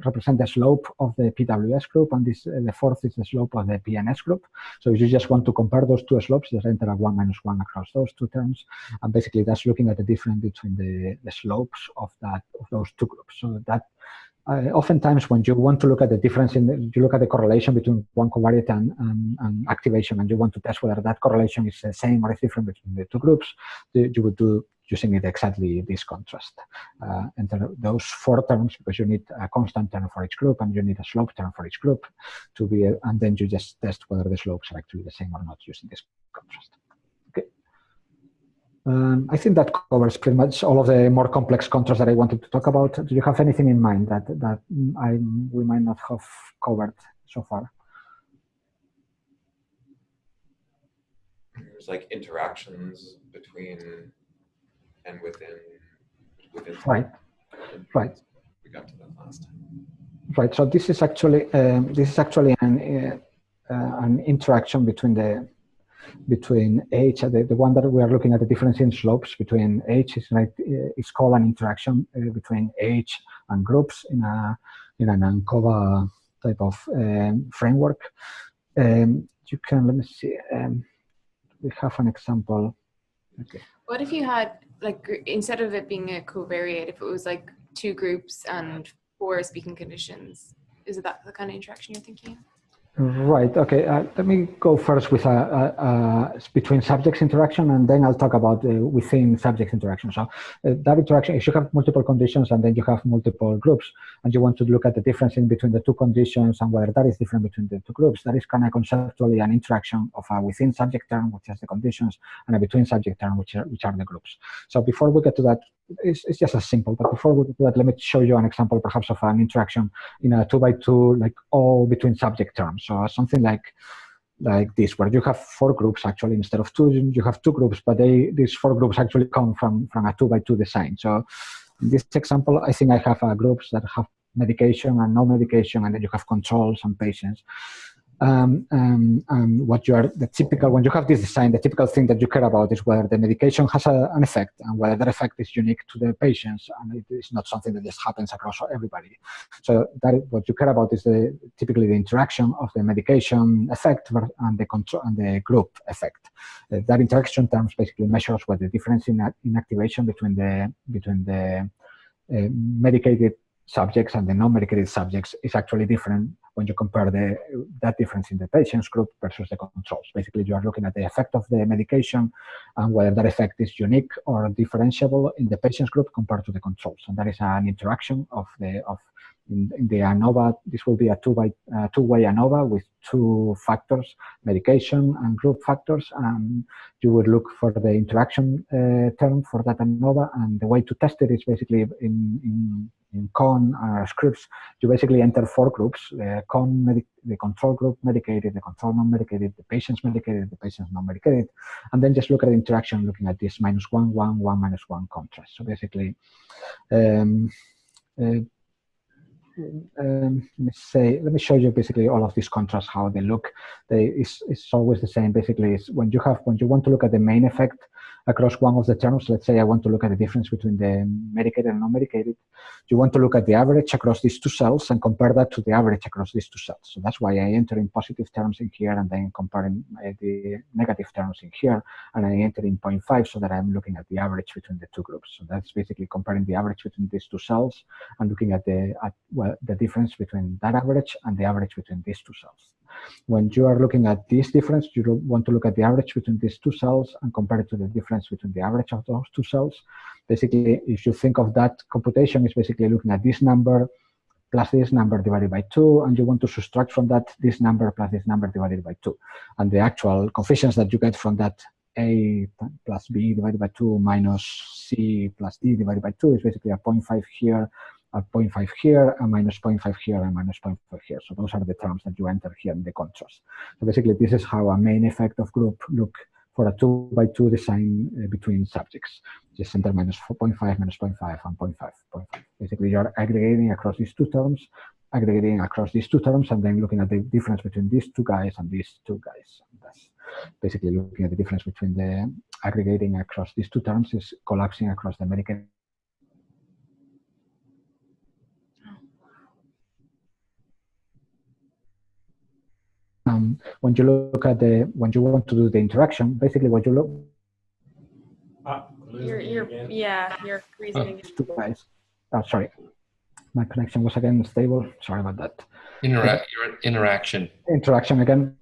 Speaker 1: represent the slope of the PWS group, and the fourth is the slope of the PNS group. So if you just want to compare those two slopes, just enter a 1 minus 1 across those two terms, and basically that's looking at the difference between the slopes of those two groups. So that oftentimes when you want to look at the difference you look at the correlation between one covariate and activation, and you want to test whether that correlation is the same or is different between the two groups, you would do using it exactly this contrast. Enter those 4 terms, because you need a constant term for each group and you need a slope term for each group and then you just test whether the slopes are actually the same or not using this contrast. Okay. I think that covers pretty much all of the more complex contrasts that I wanted to talk about. Do you have anything in mind that we might not have covered so far?
Speaker 5: There's like interactions between and within.
Speaker 1: Right. Right.
Speaker 5: We got to that last time.
Speaker 1: Right. So this is actually an interaction between H, the one that we are looking at, the difference in slopes between H is called an interaction between H and groups in an ANCOVA type of framework. You can, let me see, we have an example. Okay.
Speaker 3: What if you had, like, instead of it being a covariate, if it was like 2 groups and 4 speaking conditions? Is it that the kind of interaction you're thinking?
Speaker 1: Right. Okay. Let me go first with between subjects interaction, and then I'll talk about within subjects interaction. So that interaction, if you have multiple conditions and then you have multiple groups, and you want to look at the difference in between the two conditions and whether that is different between the two groups, that is kind of conceptually an interaction of a within subject term, which has the conditions, and a between subject term, which are the groups. So before we get to that, it's just as simple. But before we get to that, let me show you an example, perhaps, of an interaction in a 2x2, like all between subject terms. So something like this, where you have 4 groups actually instead of 2. You have 2 groups, but these 4 groups actually come from a 2x2 design. So in this example, I think I have groups that have medication and no medication, and then you have controls and patients. What you are the typical when you have this design, the typical thing that you care about is whether the medication has an effect and whether that effect is unique to the patients, and it is not something that just happens across everybody. So that is, what you care about is typically the interaction of the medication effect and the control and the group effect. That interaction terms basically measures what the difference in activation between the medicated subjects and the non-medicated subjects is actually different when you compare that difference in the patient's group versus the controls. Basically, you are looking at the effect of the medication and whether that effect is unique or differentiable in the patient's group compared to the controls. And that is an interaction in the ANOVA. This will be a two-way ANOVA with 2 factors, medication and group factors. And you would look for the interaction term for that ANOVA. And the way to test it is basically in CON scripts. You basically enter 4 groups: the control group medicated, the control non-medicated, the patients medicated, the patients non-medicated, and then just look at the interaction, looking at this -1, 1, 1, -1 contrast. So basically, let me show you basically all of these contrasts, how they look. It's always the same. Basically, it's when you want to look at the main effect across one of the terms. Let's say I want to look at the difference between the medicated and non-medicated. You want to look at the average across these 2 cells and compare that to the average across these 2 cells. So that's why I enter in positive terms in here and then comparing the negative terms in here, and I enter in 0.5 so that I'm looking at the average between the 2 groups. So that's basically comparing the average between these 2 cells and looking at the difference between that average and the average between these 2 cells. When you are looking at this difference, you want to look at the average between these 2 cells and compare it to the difference between the average of those 2 cells. Basically, if you think of that computation, it's basically looking at this number plus this number divided by 2, and you want to subtract from that this number plus this number divided by 2. And the actual coefficients that you get from that A plus B divided by 2 minus C plus D divided by 2 is basically a 0.5 here, a 0.5 here, a minus 0.5 here, and minus 0.5 here. So those are the terms that you enter here in the contrast. So basically, this is how a main effect of group look for a 2x2 design between subjects. Just enter minus 4.5, minus 0.5, and 0.5, 0.5. Basically, you're aggregating across these 2 terms, and then looking at the difference between these 2 guys and these 2 guys. And that's basically looking at the difference between the aggregating across these 2 terms is collapsing across the medicated. When you look at when you want to do the interaction, basically what you look.
Speaker 6: You're freezing.
Speaker 1: 2 guys. Oh, sorry, my connection was again stable. Sorry about that.
Speaker 4: Interaction.
Speaker 1: Interaction again.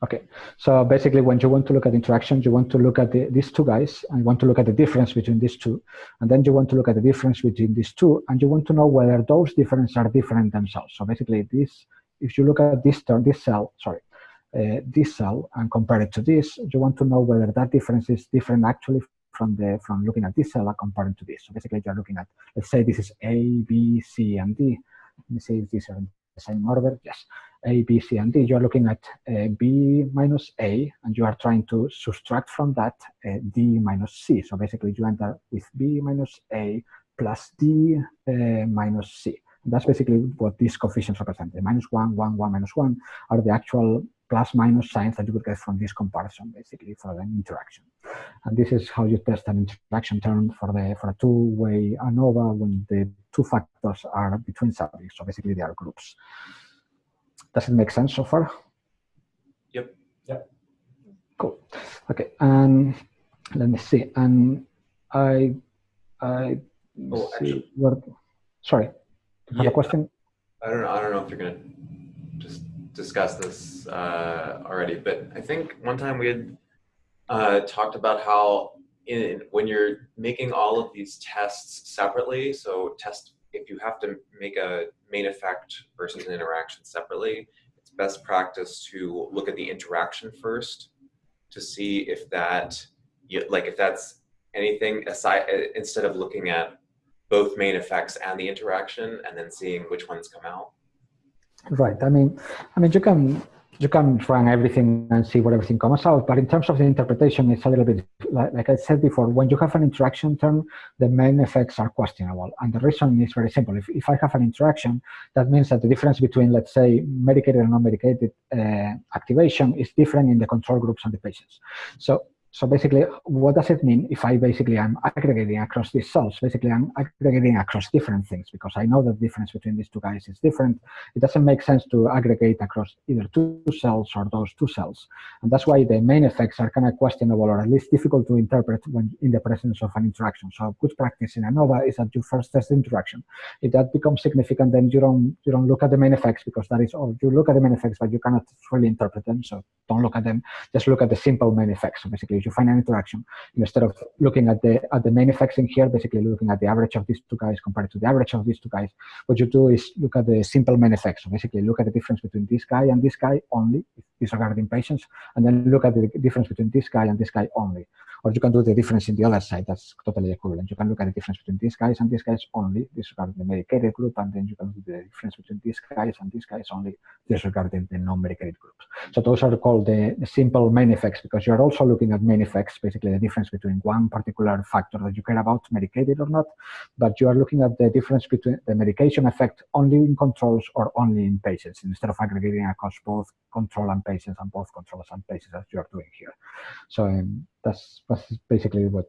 Speaker 1: Okay, so basically when you want to look at interaction, you want to look at these 2 guys and you want to look at the difference between these 2, and then you want to look at the difference between these 2, and you want to know whether those differences are different themselves. So basically, if you look at this cell and compare it to this, you want to know whether that difference is different actually from looking at this cell and comparing to this. So basically, you're looking at, let's say this is A, B, C, and D. Let me see if these are in the same order. Yes, A, B, C, and D. You are looking at B minus A, and you are trying to subtract from that D minus C. So basically, you enter with B minus A plus D minus C. And that's basically what these coefficients represent. The -1, 1, 1, -1 are the actual plus minus signs that you would get from this comparison, basically, for the interaction. And this is how you test an interaction term for a 2-way ANOVA when the 2 factors are between subjects. So basically, they are groups. Does it make sense so far?
Speaker 5: Yep.
Speaker 2: Yep.
Speaker 1: Cool. Okay. And let me see. And sorry. You have a question?
Speaker 5: I don't know if you're gonna just discussed this already, but I think one time we had talked about how when you're making all of these tests separately, so if you have to make a main effect versus an interaction separately, it's best practice to look at the interaction first to see if if that's anything aside, instead of looking at both main effects and the interaction and then seeing which ones come out.
Speaker 1: Right. I mean, you can run everything and see what everything comes out. But in terms of the interpretation, it's a little bit like I said before. When you have an interaction term, the main effects are questionable, and the reason is very simple. If I have an interaction, that means that the difference between, let's say, medicated and non-medicated activation is different in the control groups and the patients. So basically, what does it mean if I basically am aggregating across these cells? Basically, I'm aggregating across different things because I know the difference between these two guys is different. It doesn't make sense to aggregate across either two cells or those two cells. And that's why the main effects are kind of questionable or at least difficult to interpret when in the presence of an interaction. So good practice in ANOVA is that you first test the interaction. If that becomes significant, then you don't look at the main effects because that is all. You look at the main effects, but you cannot really interpret them. So don't look at them. Just look at the simple main effects. So basically, if you find an interaction, instead of looking at the main effects in here, basically looking at the average of these two guys compared to the average of these two guys, what you do is look at the simple main effects. So basically look at the difference between this guy and this guy only, disregarding patients, and then look at the difference between this guy and this guy only. Or you can do the difference in the other side. That's totally equivalent. You can look at the difference between these guys and these guys only, disregarding the medicated group, and then you can do the difference between these guys and these guys only, disregarding the non-medicated groups. So those are called the simple main effects because you are also looking at main effects, basically the difference between one particular factor that you care about, medicated or not, but you are looking at the difference between the medication effect only in controls or only in patients, instead of aggregating across both control and patients and both controls and patients as you are doing here. So that's basically what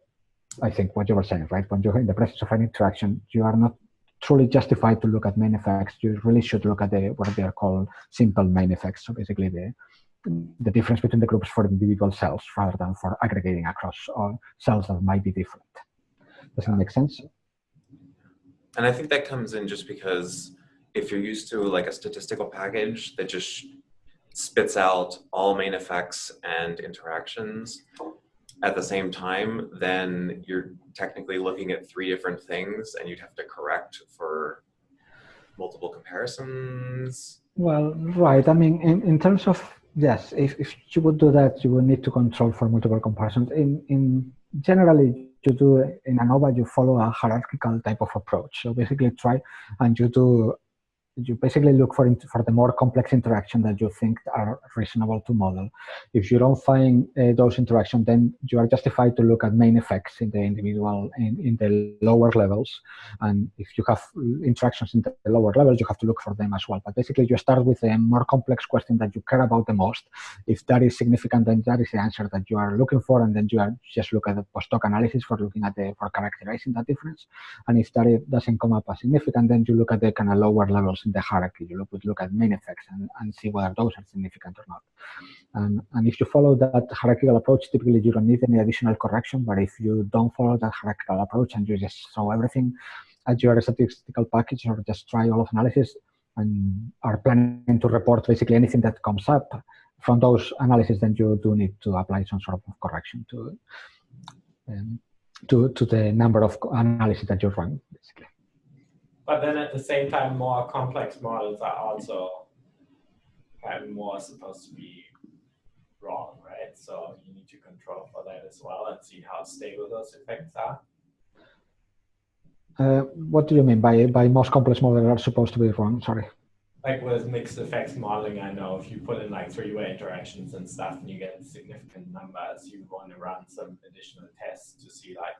Speaker 1: I think what you were saying, right? When you're in the presence of an interaction, you are not truly justified to look at main effects. You really should look at what they are called simple main effects. So basically the difference between the groups for individual cells rather than for aggregating across all cells that might be different. Does that make sense?
Speaker 5: And I think that comes in just because if you're used to like a statistical package that just spits out all main effects and interactions at the same time, then you're technically looking at three different things and you'd have to correct for multiple comparisons.
Speaker 1: Well, right. I mean, in terms of, yes, if you would do that, you would need to control for multiple comparisons. In generally, you do in ANOVA, you follow a hierarchical type of approach. So basically try and you basically look for the more complex interaction that you think are reasonable to model. If you don't find those interactions, then you are justified to look at main effects in the individual in the lower levels. And if you have interactions in the lower levels, you have to look for them as well. But basically, you start with a more complex question that you care about the most. If that is significant, then that is the answer that you are looking for, and then you are just look at the post-hoc analysis for looking at for characterizing that difference. And if that doesn't come up as significant, then you look at the kind of lower levels in the hierarchy. You look at main effects and see whether those are significant or not. And if you follow that hierarchical approach, typically you don't need any additional correction. But if you don't follow that hierarchical approach and you just throw everything at your statistical package or just try all of analysis and are planning to report basically anything that comes up from those analyses, then you do need to apply some sort of correction to the number of analyses that you run, basically.
Speaker 2: But then at the same time, more complex models are also kind of more supposed to be wrong, right? So you need to control for that as well and see how stable those effects are.
Speaker 1: What do you mean by most complex models are supposed to be wrong? Sorry.
Speaker 2: Like with mixed effects modeling, I know if you put in like three-way interactions and stuff and you get significant numbers, you want to run some additional tests to see like,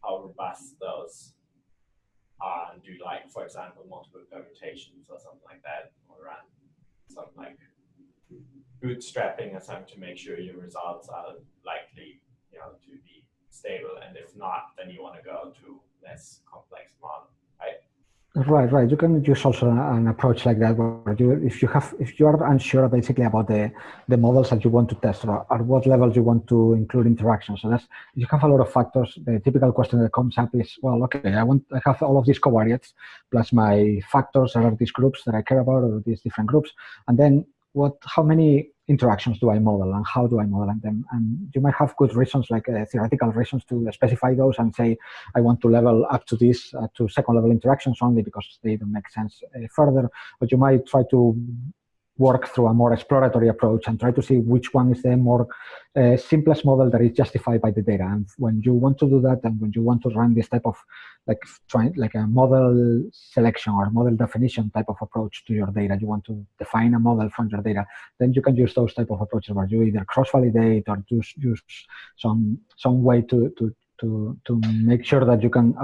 Speaker 2: how robust those are and do like, for example, multiple permutations or something like that, or run some like bootstrapping or something to make sure your results are likely, to be stable. And if not, then you want to go to less complex model, right?
Speaker 1: Right. You can use also an approach like that, where if you are unsure basically about the models that you want to test, or at what level you want to include interactions. So you have a lot of factors. The typical question that comes up is, well, okay, I have all of these covariates plus my factors that are these groups that I care about, or these different groups, and then how many interactions do I model, and how do I model them? And you might have good reasons, like theoretical reasons, to specify those and say, I want to level up to this to second level interactions only because they don't make sense further. But you might try to work through a more exploratory approach and try to see which one is the more simplest model that is justified by the data. And when you want to do that, and when you want to run this type of like a model selection or model definition type of approach to your data, you want to define a model from your data, then you can use those type of approaches where you either cross-validate or use some way to make sure that you can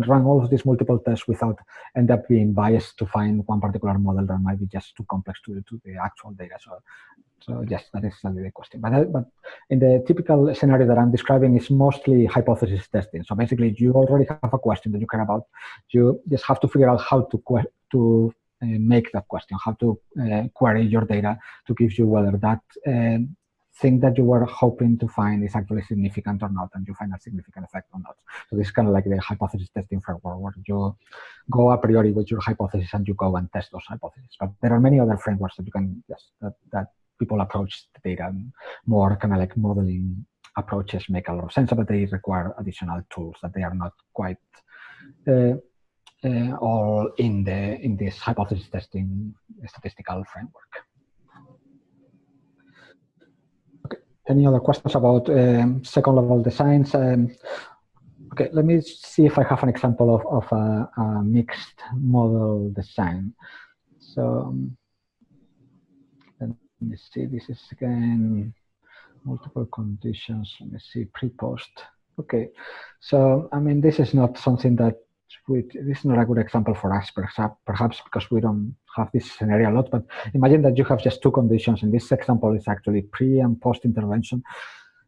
Speaker 1: run all of these multiple tests without end up being biased to find one particular model that might be just too complex to the actual data. So yes, that is the question. But in the typical scenario that I'm describing, is mostly hypothesis testing. So basically, you already have a question that you care about. You just have to figure out how to make that question, how to query your data to give you whether that thing that you were hoping to find is actually significant or not, and you find a significant effect or not. So this is kind of like the hypothesis testing framework, where you go a priori with your hypothesis and you go and test those hypotheses. But there are many other frameworks that you can that people approach the data more kind of like modeling approaches make a lot of sense, but they require additional tools that they are not quite all in this hypothesis testing statistical framework. Okay. Any other questions about second level designs? Okay, let me see if I have an example of a mixed model design. So let me see, this is again multiple conditions. Let me see, pre-post. Okay, so I mean, this is not something that this is not a good example for us, perhaps because we don't have this scenario a lot. But imagine that you have just two conditions, and this example is actually pre and post intervention.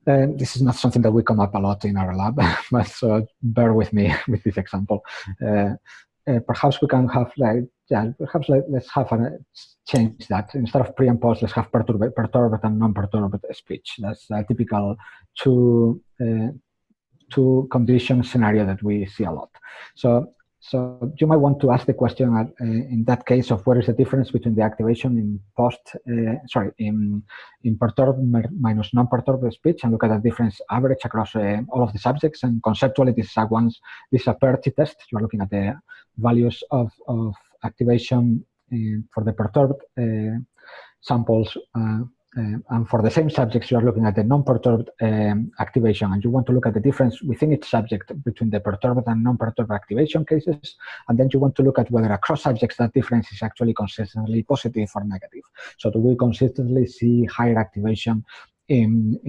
Speaker 1: This is not something that we come up a lot in our lab, but so bear with me with this example. Perhaps we can have let's have change that. Instead of pre and post, let's have perturbed and non-perturbed speech. That's a typical two condition scenario that we see a lot. So you might want to ask the question in that case of what is the difference between the activation in in perturbed minus non-perturbed speech, and look at the difference average across all of the subjects. And conceptually, this is a per t-test. You are looking at the values of activation for the perturbed samples. And for the same subjects, you are looking at the non-perturbed activation, and you want to look at the difference within each subject between the perturbed and non-perturbed activation cases. And then you want to look at whether across subjects that difference is actually consistently positive or negative. So do we consistently see higher activation in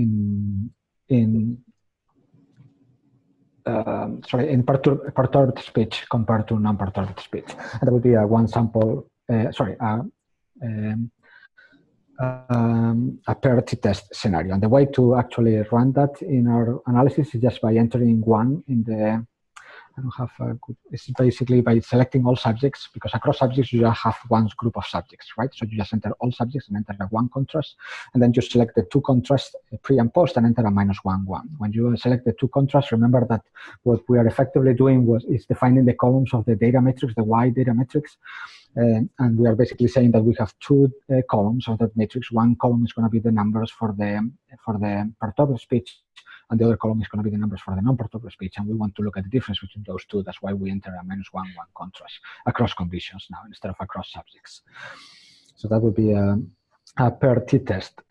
Speaker 1: perturbed speech compared to non-perturbed speech? And that would be a one sample. A pair t-test scenario. And the way to actually run that in our analysis is just by entering one in the, I don't have a good, it's basically by selecting all subjects, because across subjects you just have one group of subjects, right? So you just enter all subjects and enter one contrast, and then you select the two contrasts pre and post and enter a -1, 1. When you select the two contrasts, remember that what we are effectively doing is defining the columns of the data matrix, the Y data matrix. And we are basically saying that we have two columns of that matrix. One column is going to be the numbers for the perturbed speech, and the other column is going to be the numbers for the non-perturbed speech. And we want to look at the difference between those two. That's why we enter a -1, 1 contrast across conditions now instead of across subjects. So that would be a per t-test.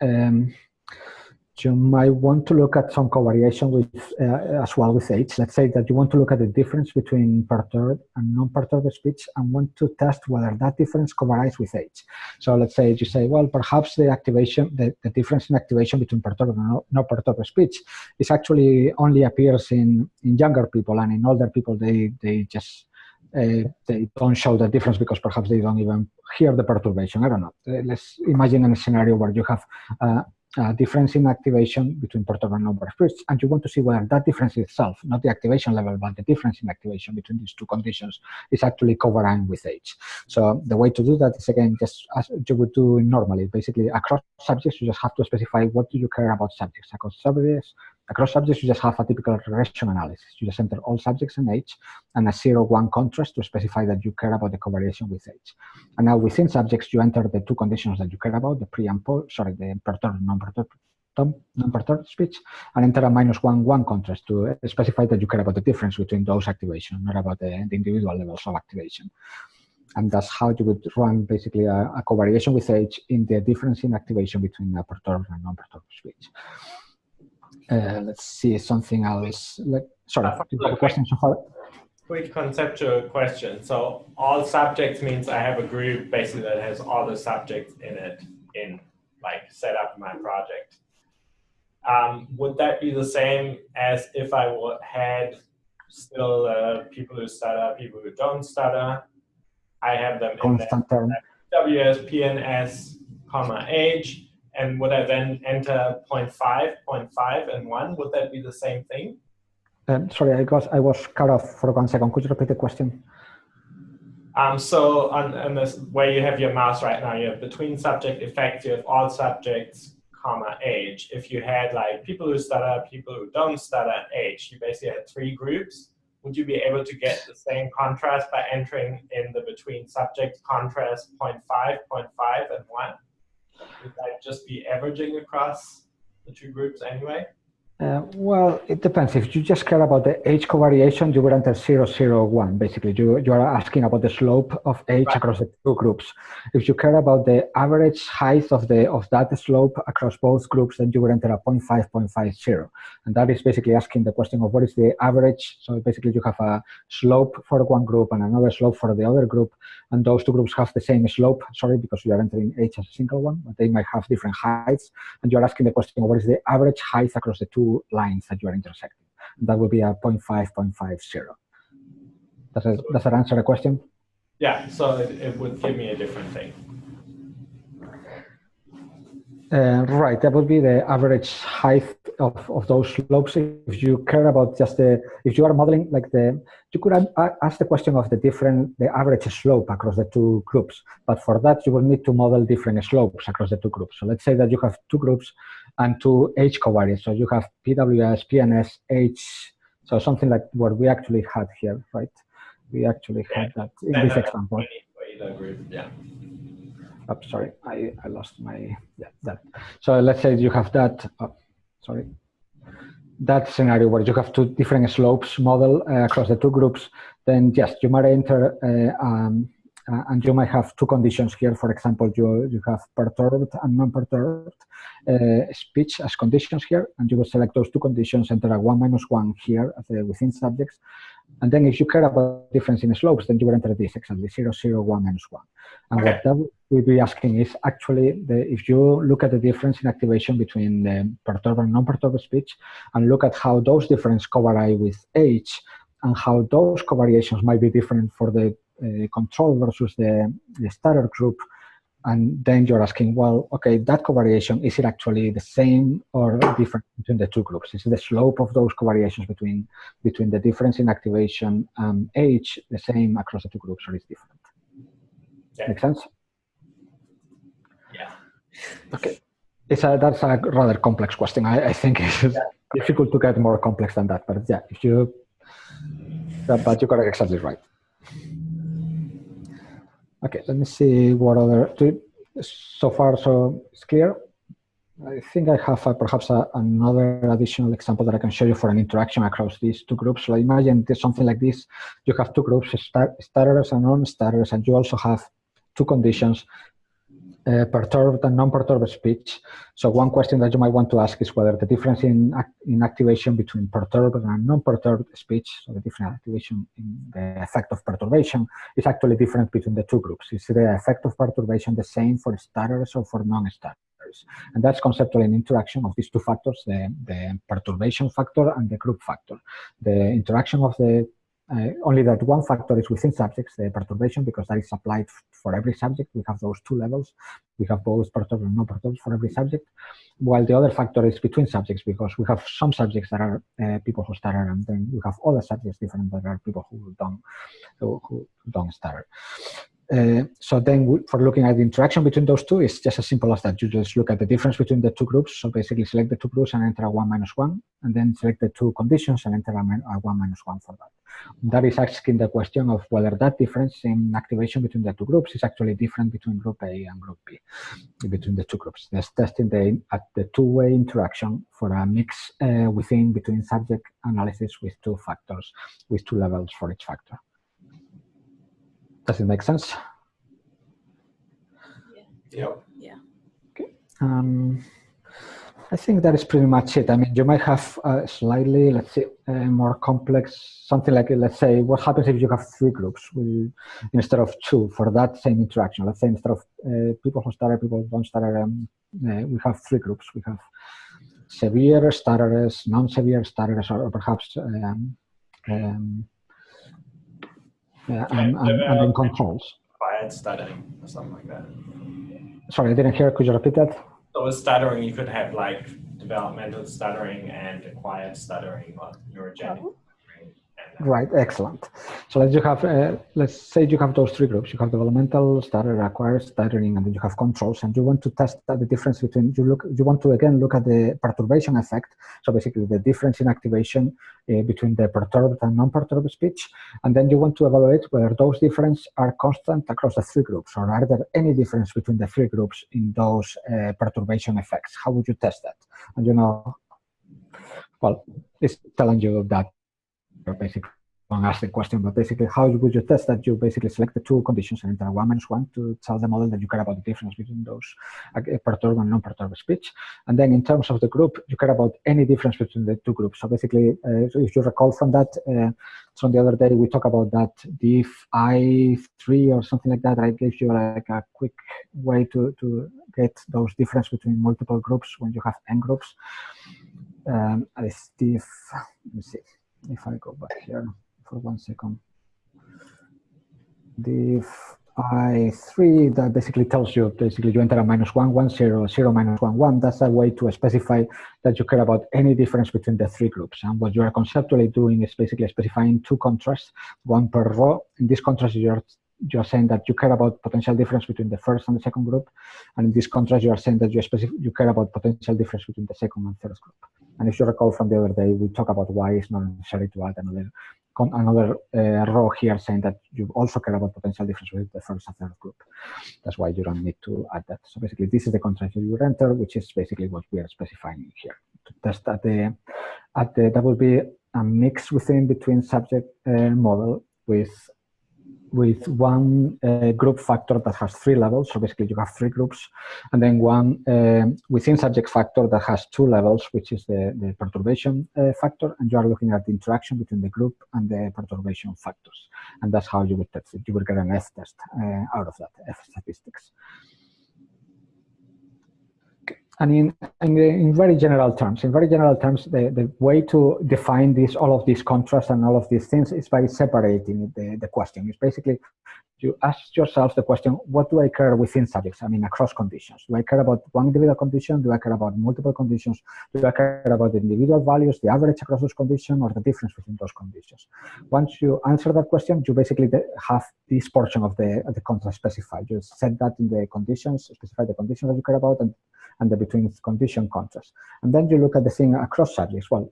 Speaker 1: You might want to look at some covariation as well with age. Let's say that you want to look at the difference between perturbed and non-perturbed speech and want to test whether that difference covariates with age. So let's say you say, well, perhaps the difference in activation between perturbed and non-perturbed speech is actually only appears in younger people, and in older people they just they don't show the difference because perhaps they don't even hear the perturbation. I don't know. Let's imagine a scenario where you have difference in activation between perturbed and non-perturbed speech, and you want to see whether that difference itself, not the activation level, but the difference in activation between these two conditions, is actually covariant with age. So the way to do that is, again, just as you would do normally. Basically, across subjects, you just have to specify what do you care about subjects. Across subjects, you just have a typical regression analysis. You just enter all subjects and age, and a 0-1 contrast to specify that you care about the covariation with age. And now within subjects, you enter the two conditions that you care about, the pre and post, sorry, the perturbed and non-perturbed speech, and enter a -1-1 contrast to specify that you care about the difference between those activations, not about the individual levels of activation. And that's how you would run basically a covariation with age in the difference in activation between a perturbed and non-perturbed speech. Let's see something else. Sorry, question so far?
Speaker 2: Quick conceptual question. So all subjects means I have a group basically that has all the subjects in it like set up my project. Would that be the same as if I had still people who stutter, people who don't stutter? I have them in WS, PNS, comma, age, and would I then enter 0.5, 0.5, and 1? Would that be the same thing?
Speaker 1: Sorry, I was cut off for 1 second. Could you repeat the question?
Speaker 2: So on this where you have your mouse right now, you have between subject effects, you have all subjects, comma, age. If you had like people who stutter, people who don't stutter, and age, you basically had 3 groups. Would you be able to get the same contrast by entering in the between subject contrast 0.5, 0.5, and 1? Would that just be averaging across the 2 groups anyway?
Speaker 1: Well, it depends. If you just care about the age covariation, you would enter 0, 0, 1. Basically, you are asking about the slope of age across the 2 groups. If you care about the average height of that slope across both groups, then you would enter a 0.5, 0.5, 0. And that is basically asking the question of what is the average. So basically, you have a slope for one group and another slope for the other group. And those 2 groups have the same slope, sorry, because you are entering age as a single one, but they might have different heights. And you are asking the question of what is the average height across the 2 lines that you are intersecting. That would be a 0.5, 0.5, 0. Does that answer the question?
Speaker 2: Yeah, so it would give me a different thing.
Speaker 1: Right, that would be the average height of those slopes. If you care about just if you are modeling like you could ask the question of the average slope across the 2 groups. But for that, you will need to model different slopes across the 2 groups. So let's say that you have 2 groups and 2 age covariates. So you have PWS, PNS, age. So something like what we actually had here, right? We actually had that in this example.
Speaker 2: Yeah.
Speaker 1: Oh, sorry, I lost my, that. So let's say you have that, that scenario where you have 2 different slopes model across the 2 groups, then yes, you might enter, and you might have 2 conditions here. For example, you have perturbed and non-perturbed speech as conditions here, and you will select those 2 conditions, enter a 1 - 1 here within subjects. And then if you care about difference in slopes, then you will enter this exactly 0, 0, 1, -1. And what that will be asking is actually, if you look at the difference in activation between the perturbed and non-perturbed speech, and look at how those differences covariate with age, and how those covariations might be different for the control versus the stutter group, and then you're asking, well, okay, that covariation, is it actually the same or different between the 2 groups? Is the slope of those covariations between the difference in activation and age the same across the 2 groups, or is different?
Speaker 2: Yeah.
Speaker 1: Make sense?
Speaker 2: Yeah.
Speaker 1: Okay. That's a rather complex question. I think it's difficult to get more complex than that, but yeah, but you got it exactly right. Okay, let me see what other, so far so it's clear. I think I have perhaps another additional example that I can show you for an interaction across these 2 groups. So imagine something like this. You have 2 groups, stutterers and non-stutterers, and you also have 2 conditions, perturbed and non-perturbed speech. So one question that you might want to ask is whether the difference in activation between perturbed and non-perturbed speech, so the different activation in the effect of perturbation, is actually different between the 2 groups. Is the effect of perturbation the same for stutterers or for non-stutterers? And that's conceptually an interaction of these 2 factors, the perturbation factor and the group factor. The interaction of the only that one factor is within subjects, the perturbation, because that is applied for every subject. We have those two levels. We have both perturbed and non-perturbed for every subject, while the other factor is between subjects, because we have some subjects that are people who stutter, and then we have other subjects different that are people who don't stutter. So then for looking at the interaction between those two, it's just as simple as that. You just look at the difference between the two groups. So basically select the two groups and enter a 1 minus 1, and then select the two conditions and enter a 1 minus 1 for that. That is asking the question of whether that difference in activation between the two groups is actually different between group A and group B, between the two groups. That's testing the two-way interaction for a mix between subject analysis with two factors, with two levels for each factor. Does it make sense?
Speaker 5: Yep.
Speaker 6: Yeah.
Speaker 1: Okay. I think that is pretty much it. I mean, you might have slightly, let's say, more complex, something like, let's say, what happens if you have three groups instead of two for that same interaction? Let's say instead of people who stutter, people who don't stutter, we have three groups. We have severe stutterers, non-severe stutterers, or perhaps and then controls.
Speaker 2: Quiet stuttering or something like that.
Speaker 1: Sorry, I didn't hear. Could you repeat that?
Speaker 2: So with stuttering, you could have like developmental stuttering and acquired stuttering or neurogenic.
Speaker 1: Right, excellent. So let's say you have those three groups. You have developmental, stutter, acquired stuttering, and then you have controls. And you want to test the difference between, you want to again look at the perturbation effect. So basically the difference in activation between the perturbed and non-perturbed speech. And then you want to evaluate whether those differences are constant across the three groups, or are there any difference between the three groups in those perturbation effects? How would you test that? And well, it's telling you that basically don't ask the question, but basically how would you test that? You basically select the two conditions and enter 1 minus 1 to tell the model that you care about the difference between those perturbed and non-perturbed speech. And then in terms of the group, you care about any difference between the two groups. So basically, so if you recall from that, from the other day, we talked about that diff I3 or something like that. I gave you like a quick way to get those difference between multiple groups when you have n groups. This diff, let me see. If I go back here for 1 second, diff I3, that basically tells you, you enter a minus 1, 1, 0, 0, minus 1, 1. That's a way to specify that you care about any difference between the three groups. And what you are conceptually doing is basically specifying two contrasts, one per row. In this contrast, you're saying that you care about potential difference between the first and the second group. And in this contrast, you are saying that you care about potential difference between the second and third group. And if you recall from the other day, we talked about why it's not necessary to add another row here saying that you also care about potential difference between the first and third group. That's why you don't need to add that. So basically, this is the contrast you enter, which is basically what we are specifying here. To test that will be a mix between subject model with one group factor that has three levels. So basically you have three groups, and then one within subject factor that has two levels, which is the perturbation factor, and you are looking at the interaction between the group and the perturbation factors. And that's how you would test it. You will get an F test out of that, F statistics. And in very general terms, the way to define all of these contrasts and all of these things is by separating the question. It's basically you ask yourself the question, what do I care within subjects? I mean, across conditions. Do I care about one individual condition? Do I care about multiple conditions? Do I care about the individual values, the average across those conditions, or the difference between those conditions? Once you answer that question, you basically have this portion of the contrast specified. You set that in the conditions, specify the conditions that you care about, and the between condition contrast. And then you look at the thing across subjects. Well,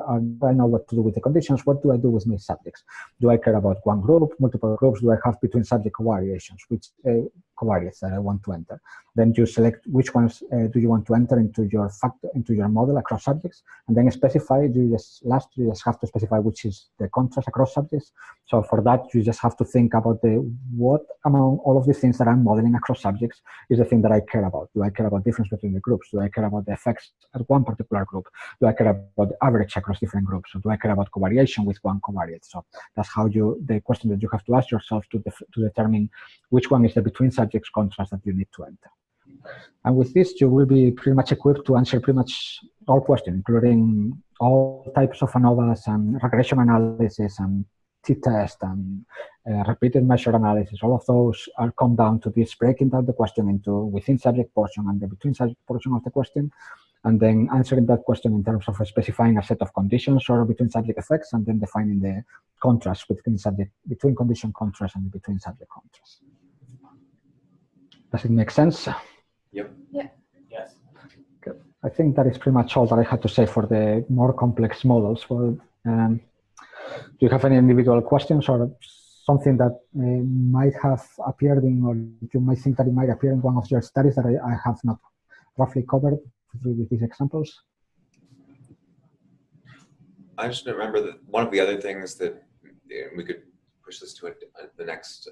Speaker 1: I know what to do with the conditions. What do I do with my subjects? Do I care about one group, multiple groups? Do I have between subject covariations, which covariates that I want to enter? Then you select which ones do you want to enter into your model across subjects, and then specify. You just have to specify which is the contrast across subjects. So for that, you just have to think about what among all of these things that I'm modeling across subjects is the thing that I care about. Do I care about difference between the groups? Do I care about the effects at one particular group? Do I care about the average across different groups? So do I care about covariation with one covariate? So that's how the question that you have to ask yourself to determine which one is the between subjects contrast that you need to enter. And with this, you will be pretty much equipped to answer pretty much all questions, including all types of ANOVAs and regression analysis and t-test and repeated measure analysis, all of those are come down to this breaking down the question into within subject portion and the between subject portion of the question, and then answering that question in terms of specifying a set of conditions or between subject effects, and then defining the contrast between condition contrast and the between subject contrast. Does it make sense?
Speaker 5: Yep.
Speaker 6: Yeah.
Speaker 2: Yes.
Speaker 1: Okay. I think that is pretty much all that I had to say for the more complex models. Well, do you have any individual questions or something that might have appeared in, or you might think that it might appear in one of your studies that I have not roughly covered with these examples?
Speaker 5: I just remember that one of the other things that we could push this to the next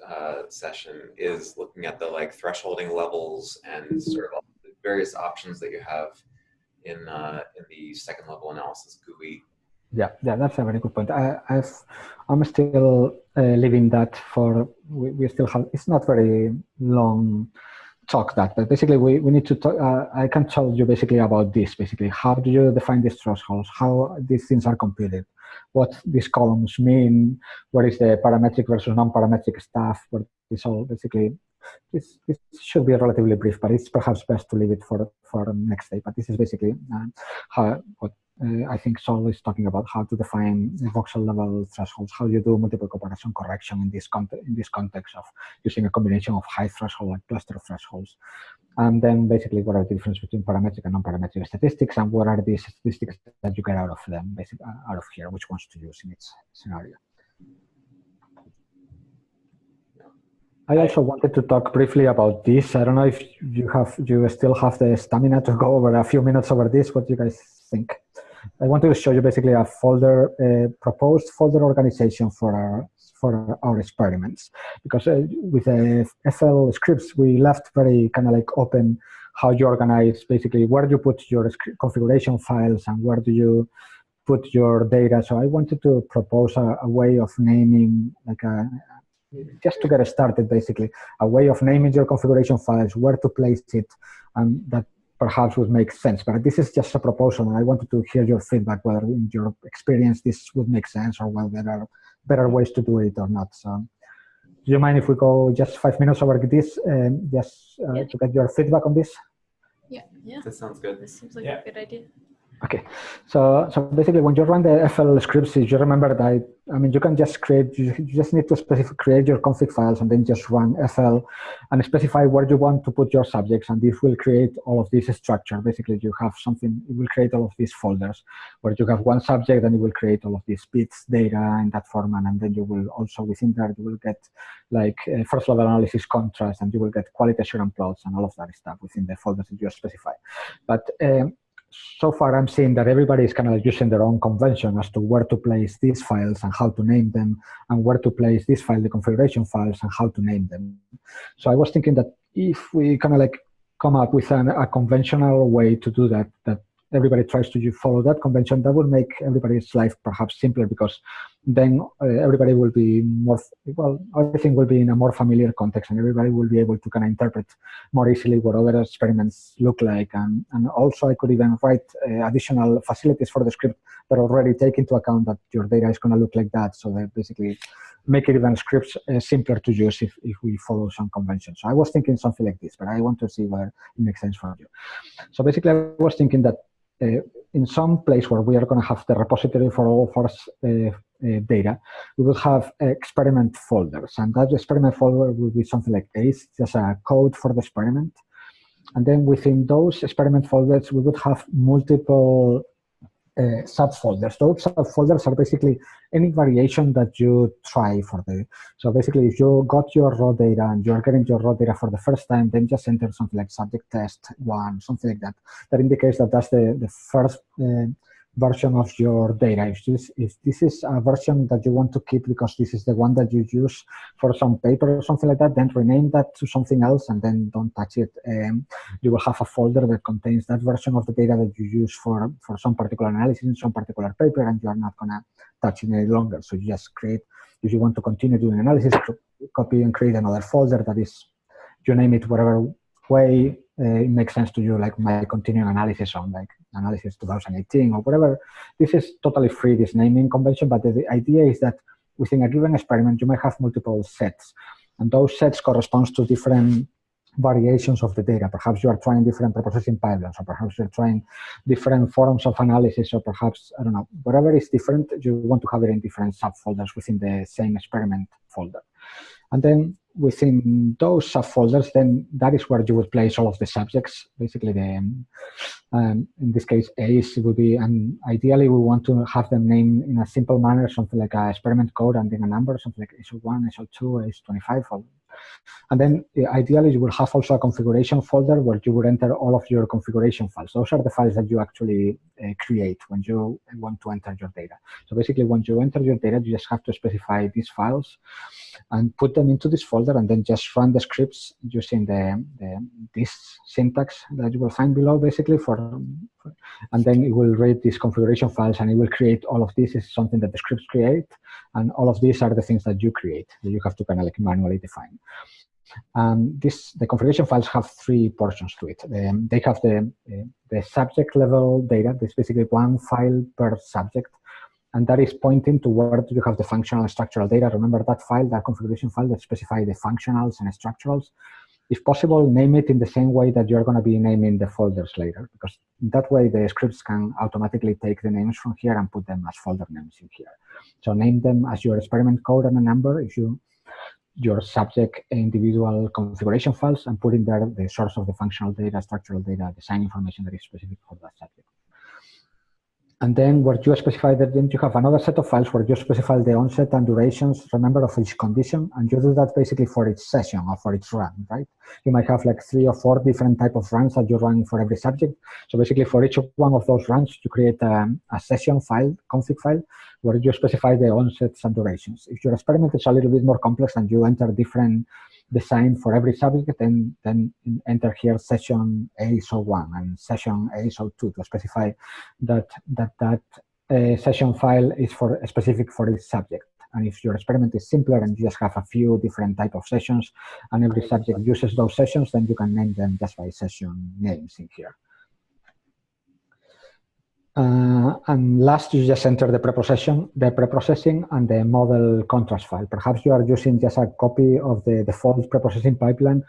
Speaker 5: session is looking at the thresholding levels and sort of all the various options that you have in the second level analysis GUI. Yeah,
Speaker 1: that's a very good point. I'm still leaving that for, we still have, it's not very long talk that, but basically we need to talk, I can tell you basically about this, basically, how do you define these thresholds, how these things are computed, what these columns mean, what is the parametric versus non-parametric stuff, what is all basically, this should be relatively brief, but it's perhaps best to leave it for next day. But this is basically what I think Sol is talking about, how to define the voxel level thresholds, how you do multiple comparison correction in this context of using a combination of high threshold and cluster thresholds. And then basically what are the difference between parametric and non-parametric statistics, and what are the statistics that you get out of them, basically out of here, which ones to use in each scenario. I also wanted to talk briefly about this. I don't know if you still have the stamina to go over a few minutes over this. What do you guys think? I wanted to show you basically a folder, proposed folder organization for our experiments, because with FL scripts we left very kind of open how you organize basically where you put your configuration files and where do you put your data. So I wanted to propose a way of naming, just to get started, basically, a way of naming your configuration files, where to place it, and that perhaps would make sense. But this is just a proposal, and I wanted to hear your feedback, whether in your experience this would make sense or whether there are better ways to do it or not. So do you mind if we go just 5 minutes over this, to get your feedback on this?
Speaker 6: Yeah.
Speaker 5: That sounds good.
Speaker 6: This seems like a good idea.
Speaker 1: Okay, so basically when you run the FL scripts, you remember that, I mean, you can just create, you just need to create your config files and then just run FL and specify where you want to put your subjects, and this will create all of this structure. Basically, you have something, it will create all of these folders where you have one subject, and it will create all of these bits data in that format, and then you will also within there, you will get first level analysis contrast, and you will get quality assurance plots and all of that stuff within the folders that you specify. But so far, I'm seeing that everybody is kind of using their own convention as to where to place these files and how to name them, and where to place this file, the configuration files, and how to name them. So I was thinking that if we kind of come up with a conventional way to do that, that everybody tries to follow that convention, that would make everybody's life perhaps simpler, because then everybody will be more, well, everything will be in a more familiar context, and everybody will be able to kind of interpret more easily what other experiments look like. And also I could even write additional facilities for the script that already take into account that your data is going to look like that. So that basically make it even scripts simpler to use if we follow some convention. So I was thinking something like this, but I want to see whether it makes sense for you. So basically I was thinking that in some place where we are going to have the repository for all of our data, we will have experiment folders, and that experiment folder will be something like ACE, just a code for the experiment. And then within those experiment folders, we would have multiple subfolders. Those subfolders are basically any variation that you try for the. So basically, if you got your raw data and you're getting your raw data for the first time, then just enter something like subject test 1, something like that. That indicates that that's the first version of your data. If this is a version that you want to keep because this is the one that you use for some paper or something like that, then rename that to something else and then don't touch it. You will have a folder that contains that version of the data that you use for some particular analysis in some particular paper, and you are not going to touch it any longer. So you just create, if you want to continue doing analysis, copy and create another folder that is, you name it whatever way it makes sense to you, like my continuing analysis on like analysis 2018 or whatever. This is totally free, this naming convention, but the idea is that within a given experiment, you may have multiple sets, and those sets correspond to different variations of the data. Perhaps you are trying different preprocessing pipelines, or perhaps you're trying different forms of analysis, or perhaps, I don't know, whatever is different, you want to have it in different subfolders within the same experiment folder. And then within those subfolders, then that is where you would place all of the subjects. Basically, in this case, A's would be, and ideally we want to have them named in a simple manner, something like a experiment code and then a number, something like ACE01, ACE02, ACE25. And then ideally you will have also a configuration folder where you would enter all of your configuration files. Those are the files that you actually create when you want to enter your data. So basically, when you enter your data, you just have to specify these files and put them into this folder, and then just run the scripts using this syntax that you will find below, basically, and then it will read these configuration files and it will create all of this. Is something that the scripts create, and all of these are the things that you create that you have to kind of like manually define. The configuration files have three portions to it. They have the subject level data. There's basically one file per subject, and that is pointing to where you have the functional and structural data. Remember that file, that configuration file that specifies the functionals and structurals. If possible, name it in the same way that you're going to be naming the folders later, because that way the scripts can automatically take the names from here and put them as folder names in here. So name them as your experiment code and a number if your subject individual configuration files, and put in there the source of the functional data, structural data, design information that is specific for that subject. And then where you specify that, then you have another set of files where you specify the onset and durations, remember, of each condition, and you do that basically for each session or for each run, right? You might have like 3 or 4 different type of runs that you run for every subject. So basically for each one of those runs, you create a session file, config file, where you specify the onsets and durations. If your experiment is a little bit more complex and you enter different design for every subject, then enter here session ASO1 and session ASO2 to specify that session file is specific for each subject. And if your experiment is simpler and you just have a few different type of sessions and every subject uses those sessions, then you can name them just by session names in here. And last, you just enter the preprocessing and the model contrast file. Perhaps you are using just a copy of the default preprocessing pipeline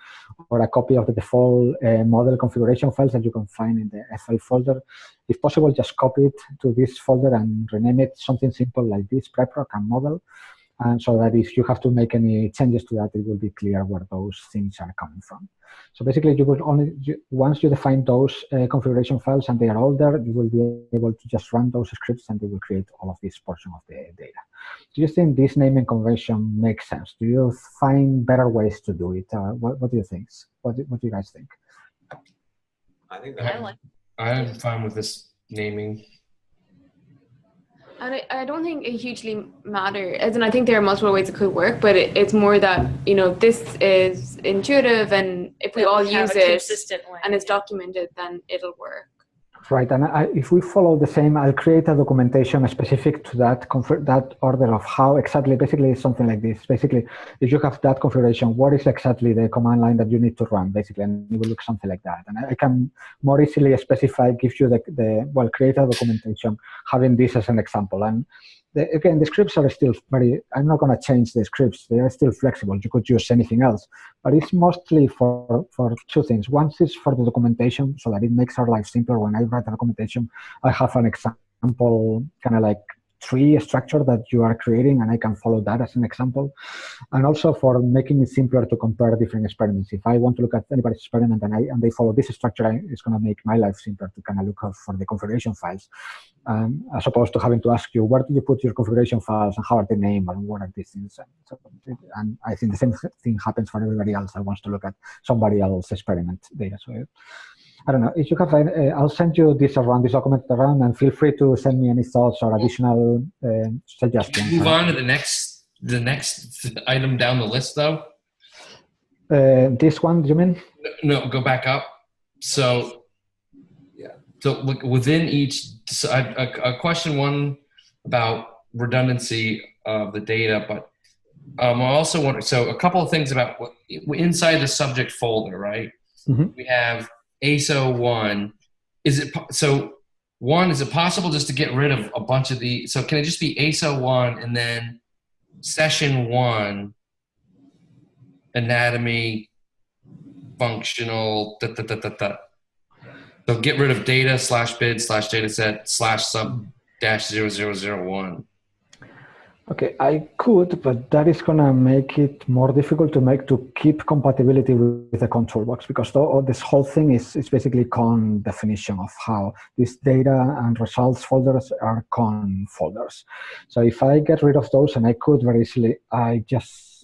Speaker 1: or a copy of the default model configuration files that you can find in the FL folder. If possible, just copy it to this folder and rename it something simple like this, preproc and model. And so that if you have to make any changes to that, it will be clear where those things are coming from. So basically, you will once you define those configuration files and they are all there, you will be able to just run those scripts and they will create all of this portion of the data. Do you think this naming convention makes sense? Do you find better ways to do it? What do you think? What do you guys think?
Speaker 5: I think
Speaker 4: I'm fine with this naming.
Speaker 3: And I don't think it hugely matters. As in, I think there are multiple ways it could work, but it's more that, this is intuitive, and if we all use it and it's documented, then it'll work.
Speaker 1: Right, and if we follow the same, I'll create a documentation specific to that order of how exactly, basically something like this. Basically, if you have that configuration, what is exactly the command line that you need to run, basically, and it will look something like that. And I can more easily specify, give you create a documentation, having this as an example. And again, the scripts are still I'm not going to change the scripts. They are still flexible. You could use anything else, but it's mostly for two things. One is for the documentation, so that it makes our life simpler. When I write a documentation, I have an example, kind of like tree structure that you are creating, and I can follow that as an example. And also for making it simpler to compare different experiments. If I want to look at anybody's experiment and they follow this structure, it's going to make my life simpler to kind of look out for the configuration files, as opposed to having to ask you, where do you put your configuration files and how are they named and what are these things? And I think the same thing happens for everybody else that wants to look at somebody else's experiment data. So I don't know if you have. I'll send you this document around, and feel free to send me any thoughts or additional suggestions.
Speaker 4: Can you move on to the next item down the list, though.
Speaker 1: This one, do you mean?
Speaker 4: No, go back up. So, yeah. So within each, a question one about redundancy of the data, but I also want. So a couple of things about inside the subject folder, right?
Speaker 1: Mm-hmm.
Speaker 4: We have ASO1. Is it possible just to get rid of a bunch of the, so can it just be ASO1 and then session 1, anatomy, functional, So get rid of data /bid/dataset/sub-0001.
Speaker 1: Okay, I could, but that is going to make it more difficult to keep compatibility with the control box, because this whole thing is basically con definition of how these data and results folders are con folders. So if I get rid of those, and I could very easily,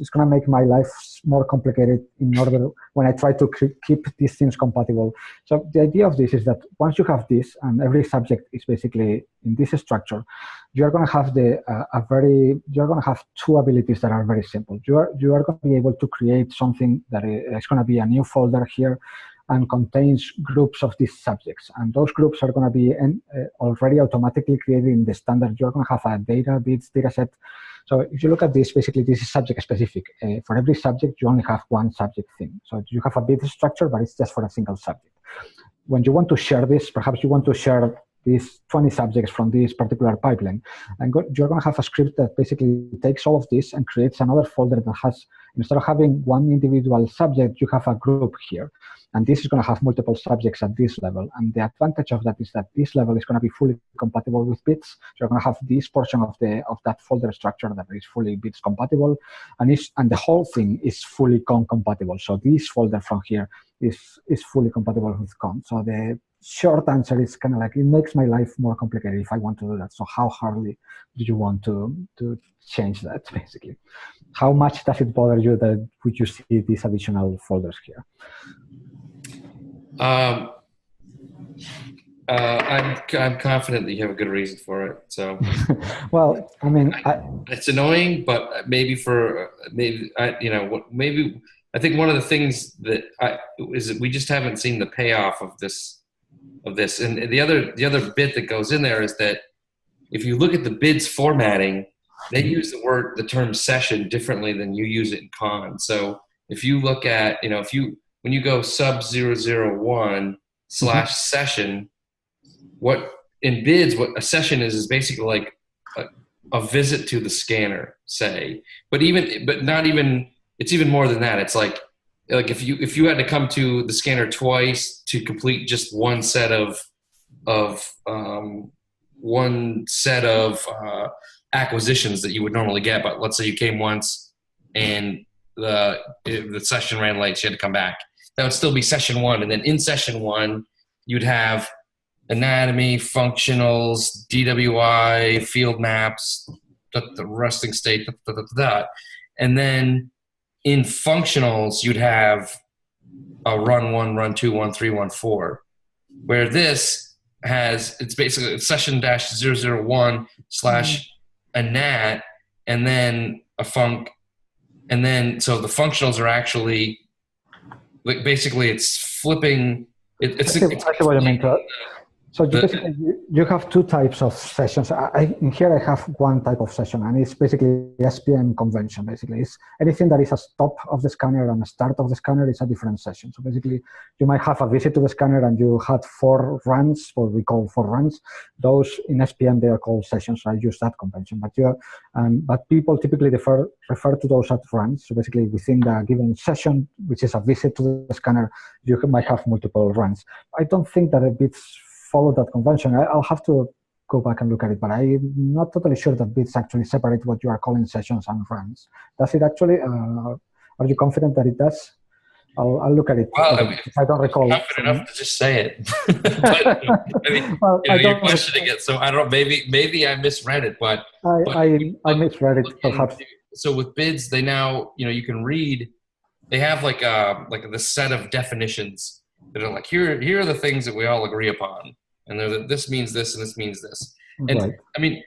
Speaker 1: it's going to make my life more complicated in order when I try to keep these things compatible. So the idea of this is that once you have this, and every subject is basically in this structure, you're going to have you're going to have two abilities that are very simple. You are going to be able to create something that is going to be a new folder here and contains groups of these subjects. And those groups are going to be already automatically created in the standard. You're going to have a bits data set. So if you look at this, basically this is subject specific. For every subject, you only have one subject thing. So you have a bit structure, but it's just for a single subject. When you want to share this, perhaps you want to share these 20 subjects from this particular pipeline, and you're going to have a script that basically takes all of this and creates another folder that has, instead of having one individual subject, you have a group here. And this is going to have multiple subjects at this level. And the advantage of that is that this level is going to be fully compatible with bits. So you're going to have this portion of that folder structure that is fully bits compatible, and the whole thing is fully con compatible. So this folder from here is fully compatible with con. So the short answer is kind of like, it makes my life more complicated if I want to do that. So how hardly do you want to change that, basically? How much does it bother you that would you see these additional folders here?
Speaker 4: I'm confident that you have a good reason for it. So,
Speaker 1: well, I mean,
Speaker 4: it's annoying, but maybe I think one of the things that is that we just haven't seen the payoff of this. And the other bit that goes in there is that if you look at the bids formatting, they use the term session differently than you use it in con. So if you look at, when you go sub-001 /session, what in bids, what a session is basically like a visit to the scanner, say. But not even, it's even more than that. It's like if you had to come to the scanner twice to complete just one set of acquisitions that you would normally get, but let's say you came once and the session ran late, so you had to come back. That would still be session 1, and then in session 1 you'd have anatomy, functionals, DWI, field maps, the resting state, and then in functionals you'd have a run 1, run 2, 1, 3, 1, 4, where this it's basically session -001 /anat, and then a func, and then so the functionals are actually like basically it's flipping. It's
Speaker 1: exactly what I mean. So basically, you have two types of sessions. In here I have one type of session, and it's basically SPM convention. Basically, it's anything that is a stop of the scanner and a start of the scanner is a different session. So basically, you might have a visit to the scanner and you had 4 runs, what we call 4 runs. Those in SPM, they are called sessions. So I use that convention. But people typically refer to those as runs. So basically, within the given session, which is a visit to the scanner, you might have multiple runs. I don't think that bits follow that convention. I'll have to go back and look at it, but I'm not totally sure that bits actually separate what you are calling sessions and runs. Does it actually? Are you confident that it does? I'll look at it.
Speaker 4: Well,
Speaker 1: I don't recall.
Speaker 4: Confident enough to just say it. But, you're questioning it, so I don't. Maybe I misread it, but
Speaker 1: I misread it perhaps.
Speaker 4: So with bids, they now you can read. They have like the set of definitions. They're like, here are the things that we all agree upon, and they're that this means this and this means this. And right. I mean,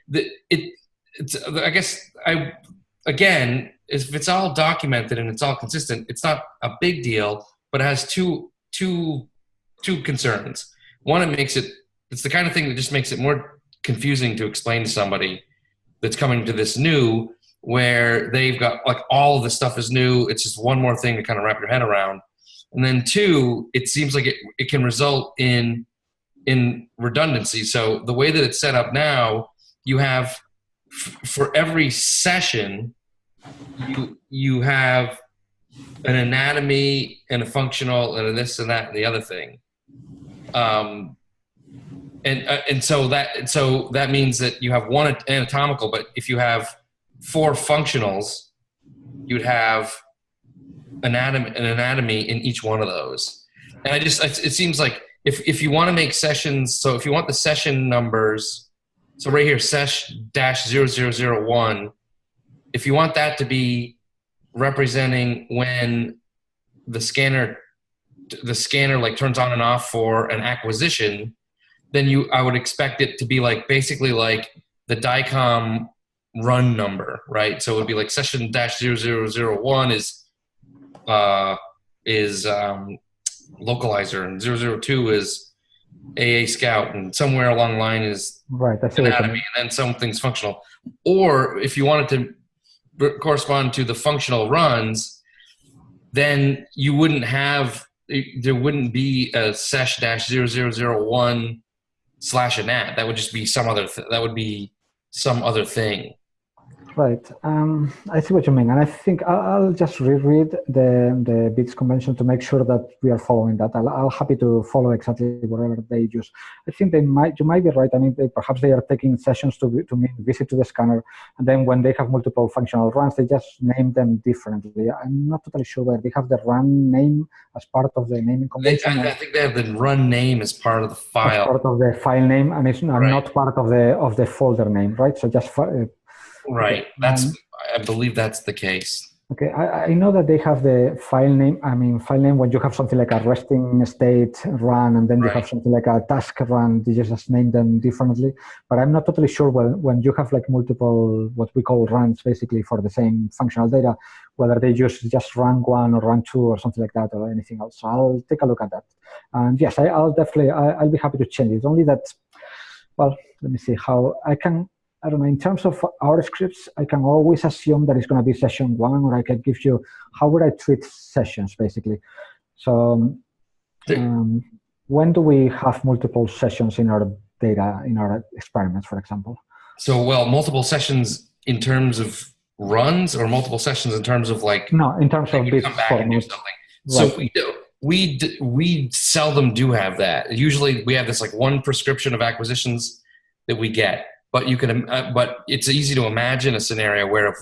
Speaker 4: again, if it's all documented and it's all consistent, it's not a big deal, but it has two concerns. One, it's the kind of thing that just makes it more confusing to explain to somebody that's coming to this new, where they've got like all of the stuff is new. It's just one more thing to kind of wrap your head around. And then 2, it seems like it can result in redundancy. So the way that it's set up now, you have for every session, you have an anatomy and a functional and a this and that and the other thing. And so that means that you have one anatomical, but if you have 4 functionals, you'd have an anatomy in each one of those. And it seems like if you want to make sessions, so if you want the session numbers, so right here, sesh-0001, if you want that to be representing when the scanner like turns on and off for an acquisition, then I would expect it to be like basically like the DICOM run number, right? So it would be like session-0001 is localizer, and 002 is AA Scout, and somewhere along the line is anatomy, and then something's functional. Or if you wanted to correspond to the functional runs, then there wouldn't be a sesh-0001/anat. That would just be some other thing.
Speaker 1: Right. I see what you mean, and I think I'll just reread the bits convention to make sure that we are following that. I'll happy to follow exactly whatever they use. I think you might be right. I mean, perhaps they are taking sessions to mean visit to the scanner, and then when they have multiple functional runs, they just name them differently. I'm not totally sure whether they have the run name as part of the naming convention.
Speaker 4: I think they have the run name as part of the file.
Speaker 1: As part of the file name, and it's not part of the folder name, right? So just
Speaker 4: right. I believe that's the case.
Speaker 1: Okay, I know that they have the file name. I mean, file name when you have something like a resting state run, and then you have something like a task run. They just name them differently. But I'm not totally sure when you have like multiple what we call runs, basically for the same functional data, whether they use just run 1 or run 2 or something like that or anything else. So I'll take a look at that. And yes, I'll be happy to change it. Only that, well, let me see how I can. I don't know, in terms of our scripts, I can always assume that it's going to be session 1, or I can give you, how would I treat sessions, basically? So when do we have multiple sessions in our data, in our experiments, for example?
Speaker 4: So, well, multiple sessions in terms of runs, or multiple sessions in terms of like...
Speaker 1: No, in terms of bits
Speaker 4: format. So we seldom do have that. Usually we have this like one prescription of acquisitions that we get. But but it's easy to imagine a scenario where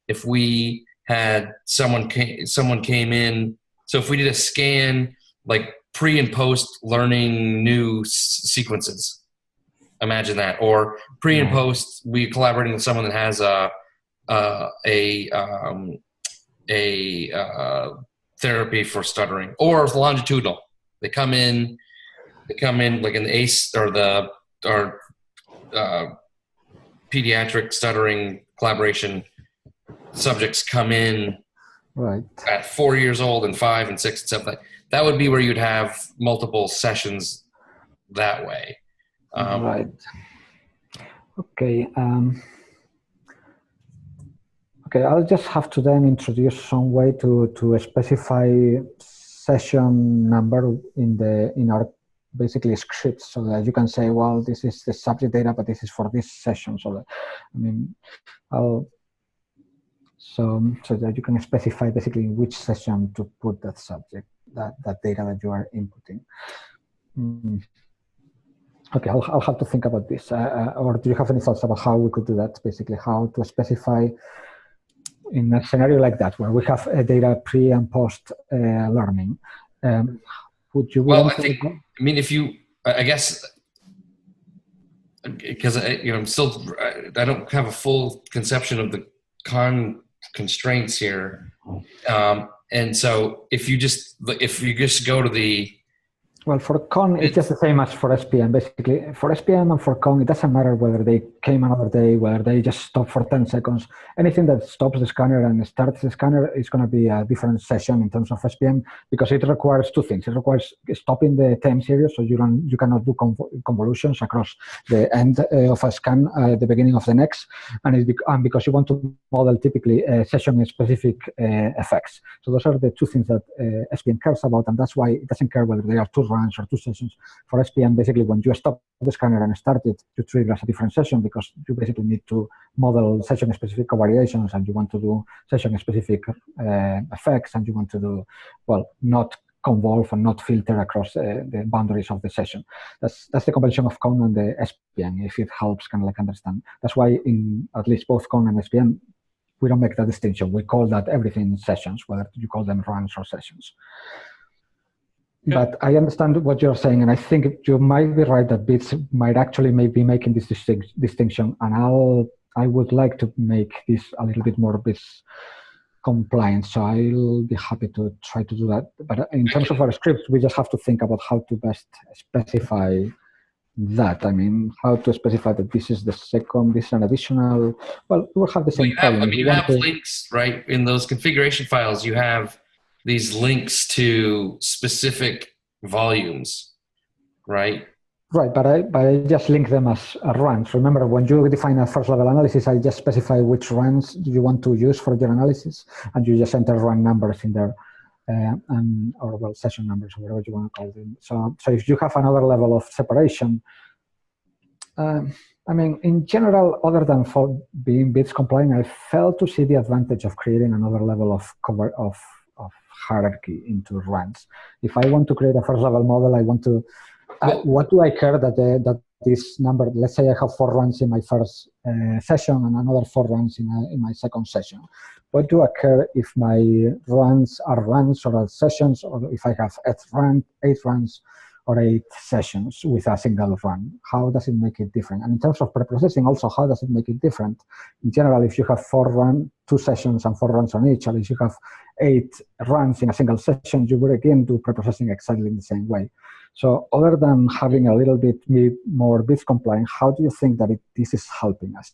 Speaker 4: if we had someone came in, so if we did a scan like pre and post learning new sequences, imagine that, or pre and post we collaborating with someone that has a therapy for stuttering, or longitudinal. They come in like in the ACE or pediatric stuttering collaboration subjects come in at 4 years old and 5 and 6 and 7. That would be where you'd have multiple sessions that way.
Speaker 1: Right. Okay. Okay, I'll just have to then introduce some way to specify session number in our basically scripts, so that you can say, well, this is the subject data, but this is for this session. So that, I mean, so that you can specify basically in which session to put that subject, that data that you are inputting. Okay, I'll have to think about this. Or do you have any thoughts about how we could do that? Basically, how to specify in a scenario like that where we have data pre and post learning. Would you?
Speaker 4: Well, I mean, I guess, because I don't have a full conception of the constraints here, and so if you just go to the
Speaker 1: Well, for con, it's just the same as for SPM. Basically, for SPM and for con, it doesn't matter whether they came another day, whether they just stop for 10 seconds. Anything that stops the scanner and starts the scanner is going to be a different session in terms of SPM, because it requires two things. It requires stopping the time series, so you cannot do convolutions across the end of a scan at the beginning of the next, and because you want to model typically session-specific effects. So those are the two things that SPM cares about, and that's why it doesn't care whether they are 2 runs or 2 sessions. For SPM, basically, when you stop the scanner and start it, you treat it as a different session because you basically need to model session-specific covariations and you want to do session-specific effects and you want to do, well, not convolve and not filter across the boundaries of the session. That's the convention of Cone and the SPM, if it helps kind of like understand. That's why in at least both Cone and SPM, we don't make that distinction. We call that everything sessions, whether you call them runs or sessions. Okay. But I understand what you're saying, and I think you might be right that bits might actually maybe making this distinction, and I would like to make this a little bit more bits compliant, so I'll be happy to try to do that. But in terms of our scripts, we just have to think about how to best specify that. I mean, how to specify that this is the second, this is an additional, well, we'll have the same problem.
Speaker 4: I mean, you have links, right? In those configuration files, you have these links to specific volumes, right?
Speaker 1: Right, but I just link them as runs. Remember, when you define a first-level analysis, I just specify which runs you want to use for your analysis, and you just enter run numbers in there, or well, session numbers, or whatever you want to call them. So if you have another level of separation, I mean, in general, other than for being bits compliant, I failed to see the advantage of creating another level of cover of hierarchy into runs. If I want to create a first-level model, I want to. What do I care that this number, let's say I have 4 runs in my first session and another 4 runs in my second session. What do I care if my runs are runs or are sessions, or if I have 8 runs or 8 sessions with a single run? How does it make it different? And in terms of preprocessing also, how does it make it different? In general, if you have 2 sessions and 4 runs on each, or if you have 8 runs in a single session, you would again do preprocessing exactly in the same way. So other than having a little bit more bits compliant, how do you think that this is helping us?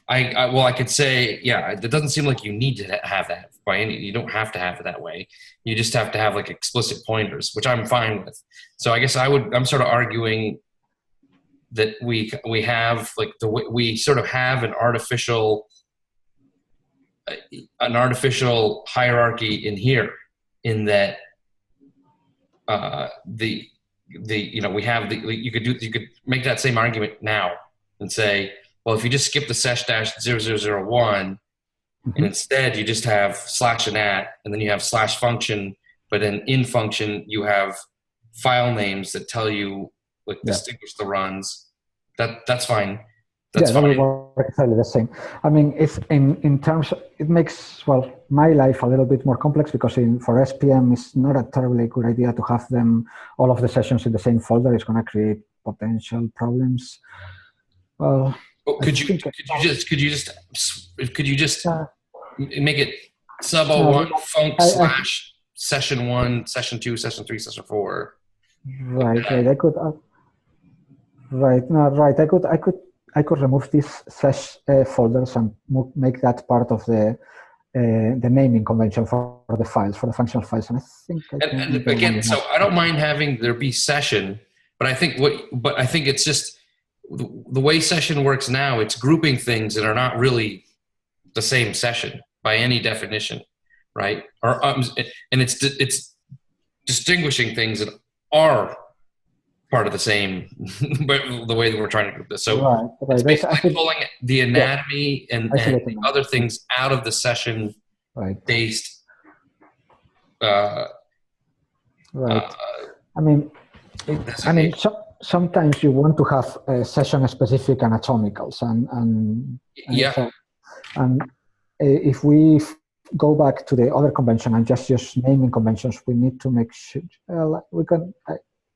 Speaker 4: I could say, yeah, it doesn't seem like you need to have that you don't have to have it that way. You just have to have like explicit pointers, which I'm fine with. So I guess I'm sort of arguing that we have like we sort of have an artificial hierarchy in here, in that we have you could make that same argument now and say, well, if you just skip the sesh-0001 and instead you just have slash and at, and then you have slash function, but then in function you have file names that tell you distinguish the runs. That's fine. That's fine.
Speaker 1: That will work exactly the same. I mean, it's in terms, it makes, well, my life a little bit more complex because for SPM, it's not a terribly good idea to have all of the sessions in the same folder. It's going to create potential problems. Well,
Speaker 4: could you just make it sub-01 func slash session 1, session 2, session 3, session 4?
Speaker 1: Right. I could remove these sesh folders and make that part of the naming convention for the files, for the functional files. And I think
Speaker 4: so I don't mind having there be session, but I think it's just the way session works now. It's grouping things that are not really the same session by any definition, right? Or and it's distinguishing things that are part of the same, but the way that we're trying to group this. So
Speaker 1: right.
Speaker 4: It's basically pulling the anatomy and the other things out of the session based.
Speaker 1: Right. Sometimes you want to have session-specific anatomicals, and if we go back to the other convention and just use naming conventions, we need to make sure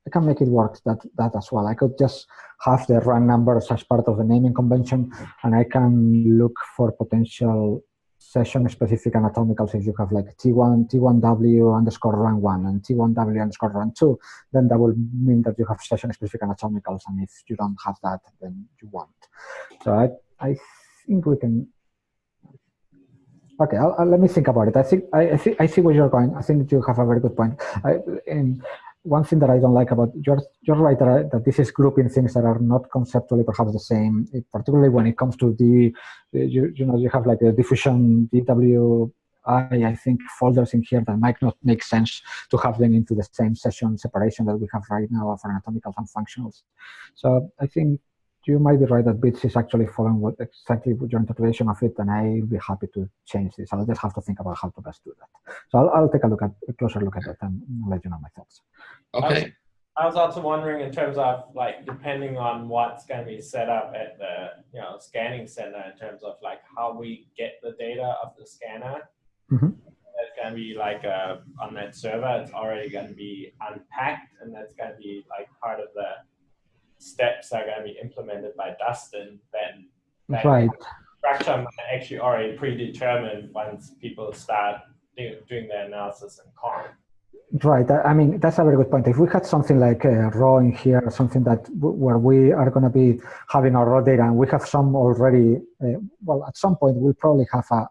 Speaker 1: I can make it work that as well. I could just have the run numbers as part of the naming convention, and I can look for potential session-specific anatomicals. If you have like T1W underscore run 1 and T1W underscore run 2, then that will mean that you have session-specific anatomicals, and if you don't have that, then you won't. So I think we can. Okay, let me think about it. I see where you're going. I think you have a very good point. One thing that I don't like about you're right that this is grouping things that are not conceptually perhaps the same, particularly when it comes to you have like a diffusion DW I think folders in here that might not make sense to have them into the same session separation that we have right now for anatomicals and functionals. So I think you might be right that bits is actually following what exactly your interpretation of it, and I'll be happy to change this. I'll just have to think about how to best do that. So I'll take a closer look at it and let you know my thoughts.
Speaker 4: Okay.
Speaker 2: I was also wondering in terms of like depending on what's going to be set up at the scanning center in terms of like how we get the data of the scanner. That's going to be like on that server. It's already going to be unpacked, and that's going to be like part of the steps are going to be implemented by Dustin. Then that structure might actually already predetermined once people start doing their analysis in Comples.
Speaker 1: Right. I mean, that's a very good point. If we had something like raw in here, something that where we are going to be having our raw data, and we have some already, well, at some point we'll probably have a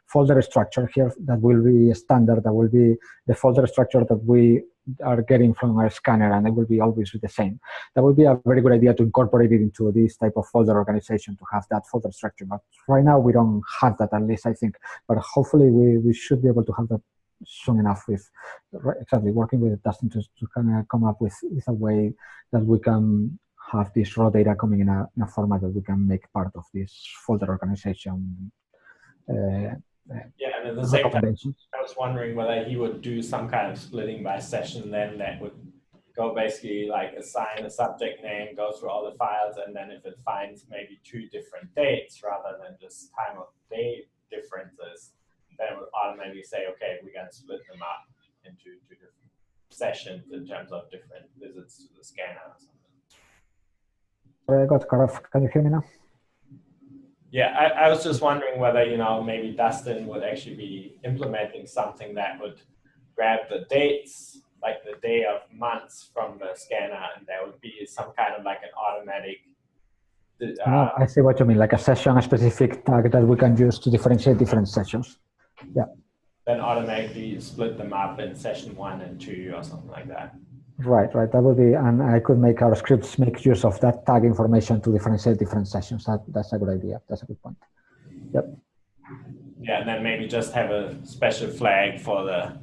Speaker 1: folder structure here that will be standard. That will be the folder structure that we are getting from our scanner, and it will be always the same. That would be a very good idea to incorporate it into this type of folder organization to have that folder structure. But right now we don't have that, at least I think. But hopefully we should be able to have that soon enough with exactly working with Dustin to kind of come up with a way that we can have this raw data coming in a format that we can make part of this folder organization.
Speaker 2: Yeah, and at the same time, I was wondering whether he would do some kind of splitting by session then that would go basically like assign a subject name, go through all the files, and then if it finds maybe 2 different dates rather than just time of day differences, then it would automatically say, okay, we're going to split them up into 2 different sessions in terms of different visits to the scanner or something.
Speaker 1: I got cut off. Can you hear me now?
Speaker 2: Yeah, I was just wondering whether, maybe Dustin would actually be implementing something that would grab the dates, like the day of months from the scanner, and there would be some kind of like an automatic.
Speaker 1: No, I see what you mean, like a session, a specific tag that we can use to differentiate different sessions. Yeah.
Speaker 2: Then automatically split them up in session 1 and 2 or something like that.
Speaker 1: Right. That would be, and I could make our scripts make use of that tag information to differentiate different sessions. That's a good idea. That's a good point. Yep.
Speaker 2: Yeah, and then maybe just have a special flag for the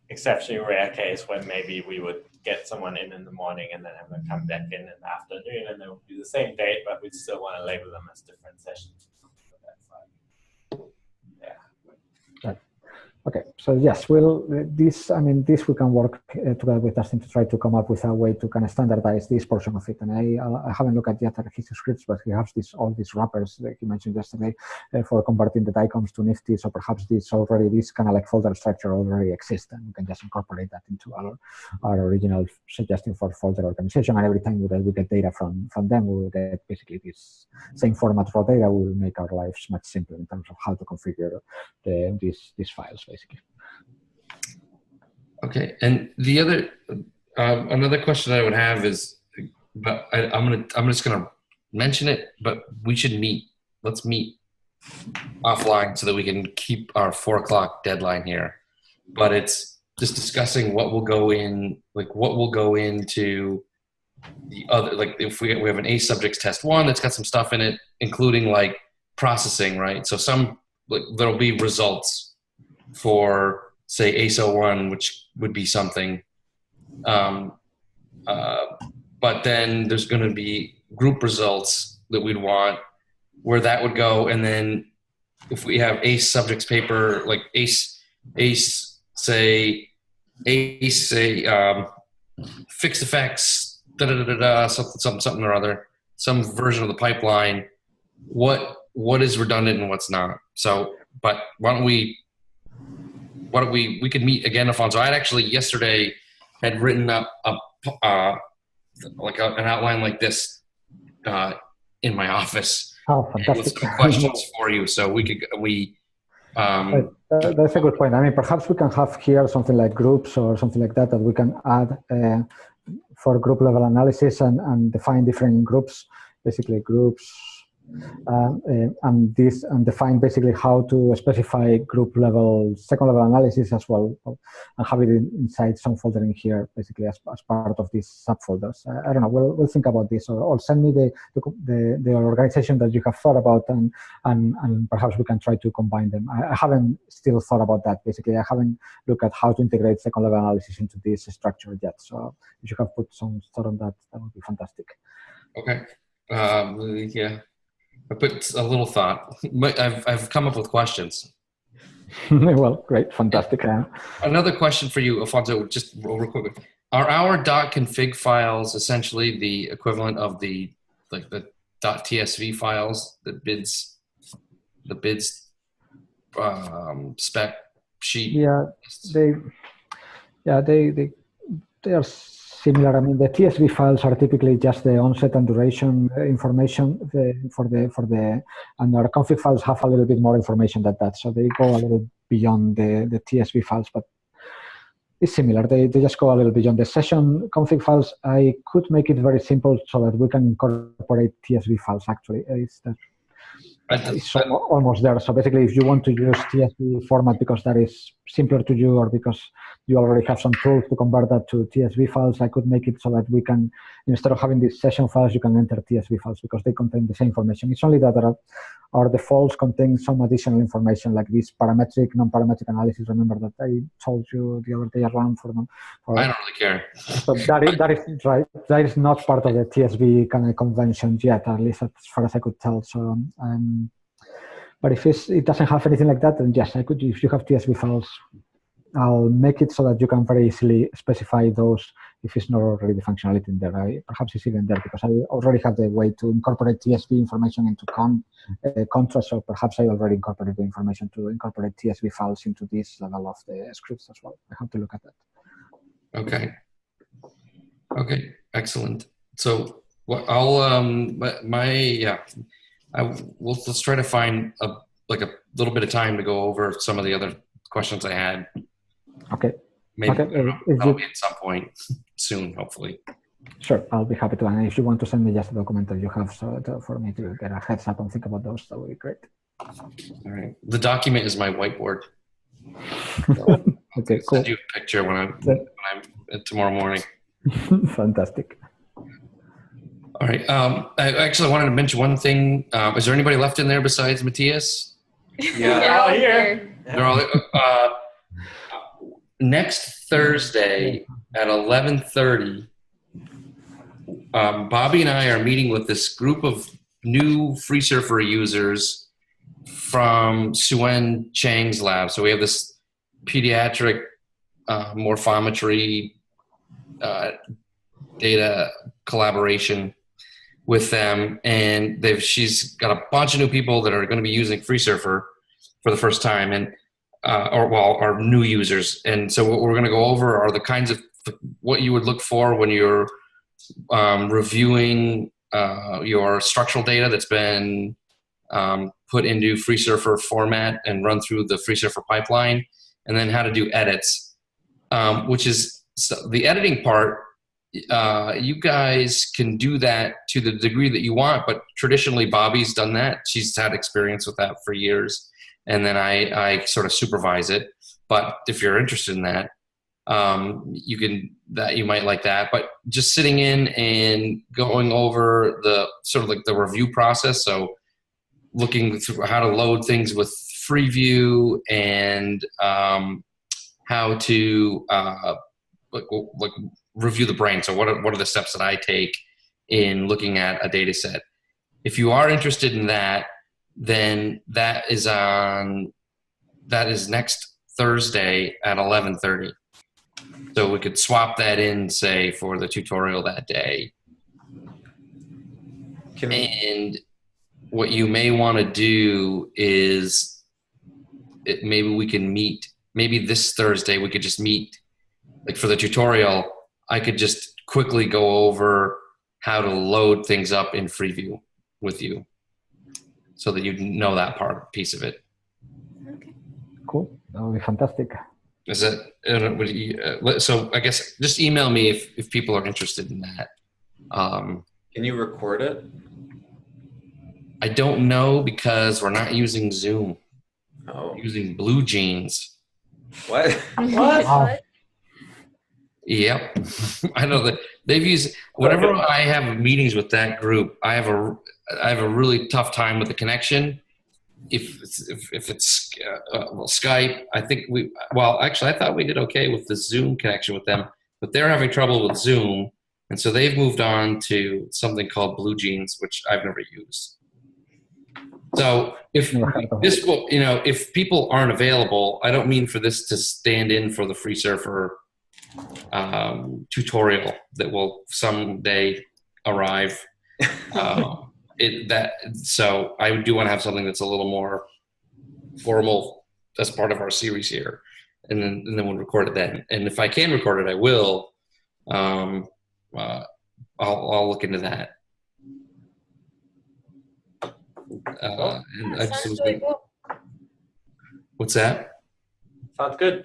Speaker 2: exceptionally rare case when maybe we would get someone in the morning and then have them come back in the afternoon, and it would be the same date, but we'd still want to label them as different sessions.
Speaker 1: Okay, so yes, this we can work together with Dustin to try to come up with a way to kind of standardize this portion of it. And I haven't looked at yet at his scripts, but he has all these wrappers that he mentioned yesterday for converting the DICOMs to Nifty. So perhaps this kind of like folder structure already exists, and we can just incorporate that into our original suggestion for folder organization. And every time we get data from them, we will get basically this same format raw data. We will make our lives much simpler in terms of how to configure these files. Basically.
Speaker 4: Okay, and the other another question I would have is, but I'm just gonna mention it, but we should meet. Let's meet offline so that we can keep our 4 o'clock deadline here. But it's just discussing what will go in, like what will go into the other, like if we have an ACE subjects test 1 that's got some stuff in it, including like processing, right? So there'll be results for say ACE-01, which would be something, but then there's going to be group results that we'd want where that would go, and then if we have ACE subjects paper, like ACE say fixed effects, something or other, some version of the pipeline, what is redundant and what's not. So, but why don't we could meet again, Alfonso. I had actually yesterday had written up like an outline like this in my office.
Speaker 1: Oh, fantastic.
Speaker 4: With some questions for you. So
Speaker 1: that's a good point. I mean, perhaps we can have here something like groups or something like that we can add for group level analysis and define different groups, basically groups. and define basically how to specify group level, second level analysis as well, and have it inside some folder in here, basically as part of these subfolders. I don't know. We'll think about this, or send me the organization that you have thought about, and perhaps we can try to combine them. I haven't still thought about that. Basically, I haven't looked at how to integrate second level analysis into this structure yet. So if you have put some thought on that, that would be fantastic.
Speaker 4: Okay. Yeah. I put a little thought. I've come up with questions.
Speaker 1: Well, great, fantastic.
Speaker 4: Another question for you, Alfonso, just real quickly. Are our .config files essentially the equivalent of the .tsv files, the bids spec sheet?
Speaker 1: Yeah, they are similar. I mean, the TSV files are typically just the onset and duration information and our config files have a little bit more information than that. So they go a little beyond the TSV files, but it's similar. They just go a little beyond the session config files. I could make it very simple so that we can incorporate TSV files actually. It's almost there. So basically, if you want to use TSV format because that is simpler to you, or because you already have some tools to convert that to TSV files, I could make it so that we can, instead of having these session files, you can enter TSV files because they contain the same information. It's only that our defaults contain some additional information like this parametric, non-parametric analysis. Remember that I told you the other day around for them.
Speaker 4: I don't really care.
Speaker 1: So that is right. That is not part of the TSV kind of convention yet, at least as far as I could tell. So, but if it doesn't have anything like that, then yes, I could. If you have TSV files, I'll make it so that you can very easily specify those if it's not already the functionality in there. Perhaps it's even there because I already have the way to incorporate TSV information into contrast, so perhaps I already incorporated the information to incorporate TSV files into this level of the scripts as well. I have to look at that.
Speaker 4: Okay, excellent. So let's try to find a little bit of time to go over some of the other questions I had.
Speaker 1: Okay.
Speaker 4: Maybe
Speaker 1: okay.
Speaker 4: That'll be at some point soon, hopefully.
Speaker 1: Sure, I'll be happy to. And if you want to send me just a document that you have for me to get a heads up and think about those, that would be great.
Speaker 4: All right. The document is my whiteboard.
Speaker 1: Okay, cool.
Speaker 4: Send you a picture when I'm tomorrow morning.
Speaker 1: Fantastic.
Speaker 4: All right. I actually wanted to mention one thing. Is there anybody left in there besides Matthias?
Speaker 5: Yeah.
Speaker 6: They're all here.
Speaker 4: They're all. Next Thursday at 11:30, Bobby and I are meeting with this group of new FreeSurfer users from Suen Chang's lab. So we have this pediatric morphometry data collaboration with them, and she's got a bunch of new people that are going to be using FreeSurfer for the first time, and are new users. And so what we're going to go over are the kinds of what you would look for when you're reviewing your structural data that's been put into FreeSurfer format and run through the FreeSurfer pipeline, and then how to do edits, which is the editing part. You guys can do that to the degree that you want, but traditionally Bobby's done that. She's had experience with that for years. And then I sort of supervise it. But if you're interested in that, you might like that. But just sitting in and going over the sort of like the review process. So looking through how to load things with Freeview and how to like review the brain. So what are the steps that I take in looking at a data set? If you are interested in that, then that is next Thursday at 11:30. So we could swap that in, say, for the tutorial that day. And what you may want to do is maybe we can meet, maybe this Thursday we could just meet, like for the tutorial, I could just quickly go over how to load things up in Freeview with you, so that you know that piece of it.
Speaker 6: Okay.
Speaker 1: Cool. That would be fantastic.
Speaker 4: Is that so? I guess just email me if people are interested in that.
Speaker 5: Can you record it?
Speaker 4: I don't know because we're not using Zoom.
Speaker 5: Oh,
Speaker 4: We're using Blue Jeans.
Speaker 5: what?
Speaker 1: Wow.
Speaker 4: Yep. I know that they've used, whenever I have meetings with that group, I have a really tough time with the connection. If it's Skype, I think actually I thought we did okay with the Zoom connection with them, but they're having trouble with Zoom. And so they've moved on to something called Blue Jeans, which I've never used. So if this will, if people aren't available, I don't mean for this to stand in for the Free Surfer tutorial that will someday arrive. So I do want to have something that's a little more formal as part of our series here, and then we'll record it then. And if I can record it, I will. I'll look into that. And
Speaker 6: Sounds really cool.
Speaker 4: What's that?
Speaker 2: Sounds good.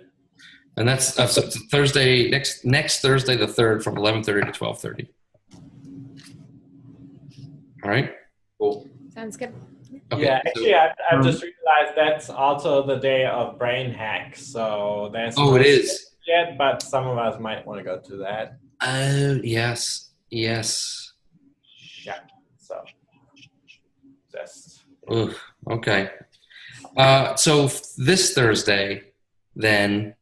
Speaker 4: And that's so it's Thursday next Thursday the 3rd from 11:30 to 12:30. All right.
Speaker 5: Cool.
Speaker 3: Sounds good.
Speaker 4: Okay,
Speaker 2: Yeah, actually, I just realized that's also the day of Brain Hack. So there's
Speaker 4: it is
Speaker 2: yet, but some of us might want to go to that.
Speaker 4: Oh yes.
Speaker 2: Yeah. So just
Speaker 4: Ugh, okay. So this Thursday, then,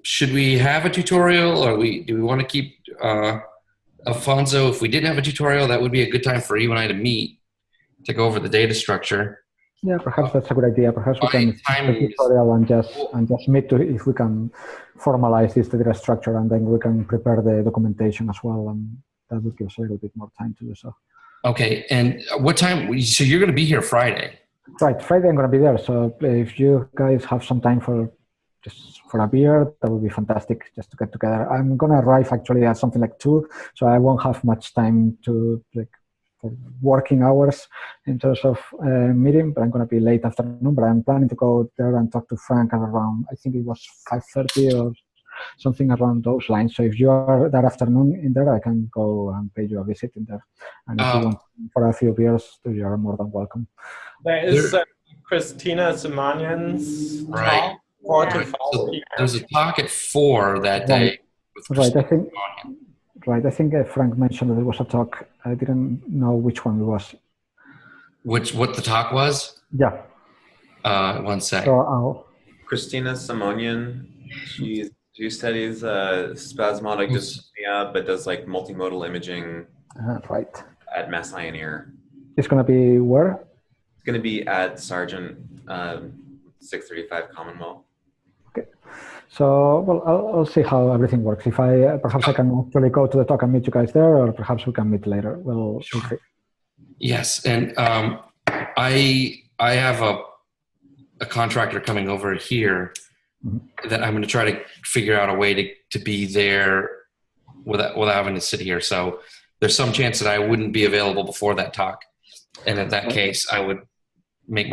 Speaker 4: should we have a tutorial, or do we want to keep Alfonso? If we didn't have a tutorial, that would be a good time for you and I to meet to go over the data structure.
Speaker 1: Yeah, perhaps that's a good idea. Perhaps we can skip the tutorial and just meet to if we can formalize this data structure, and then we can prepare the documentation as well, and that would give us a little bit more time to do so.
Speaker 4: Okay, and what time? So you're going to be here Friday?
Speaker 1: Right, Friday I'm going to be there. So if you guys have some time for a beer, that would be fantastic, just to get together. I'm going to arrive actually at something like 2, so I won't have much time to for working hours in terms of meeting, but I'm going to be late afternoon. But I'm planning to go there and talk to Frank at around, I think it was 5:30 or something around those lines. So if you are that afternoon in there, I can go and pay you a visit in there. And if you want for a few beers, you are more than welcome.
Speaker 2: there is Christina Simonian's
Speaker 4: Right.
Speaker 2: talk, 4 to 5
Speaker 4: So
Speaker 2: p.m.
Speaker 4: there's a talk at 4 that day.
Speaker 1: Right, I think Frank mentioned that there was a talk. I didn't know which one it was.
Speaker 4: What the talk was?
Speaker 1: Yeah.
Speaker 4: 1 sec.
Speaker 1: So
Speaker 5: Christina Simonian, she studies spasmodic dyspnea, but does like multimodal imaging
Speaker 1: right.
Speaker 5: at Mass Pioneer.
Speaker 1: It's going to be where?
Speaker 5: It's going to be at Sargent 635 Commonwealth.
Speaker 1: Okay. So, well, I'll see how everything works. If perhaps I can actually go to the talk and meet you guys there, or perhaps we can meet later. We'll see.
Speaker 4: Yes, and I have a contractor coming over here that I'm going to try to figure out a way to be there without having to sit here. So there's some chance that I wouldn't be available before that talk, and in that case, I would make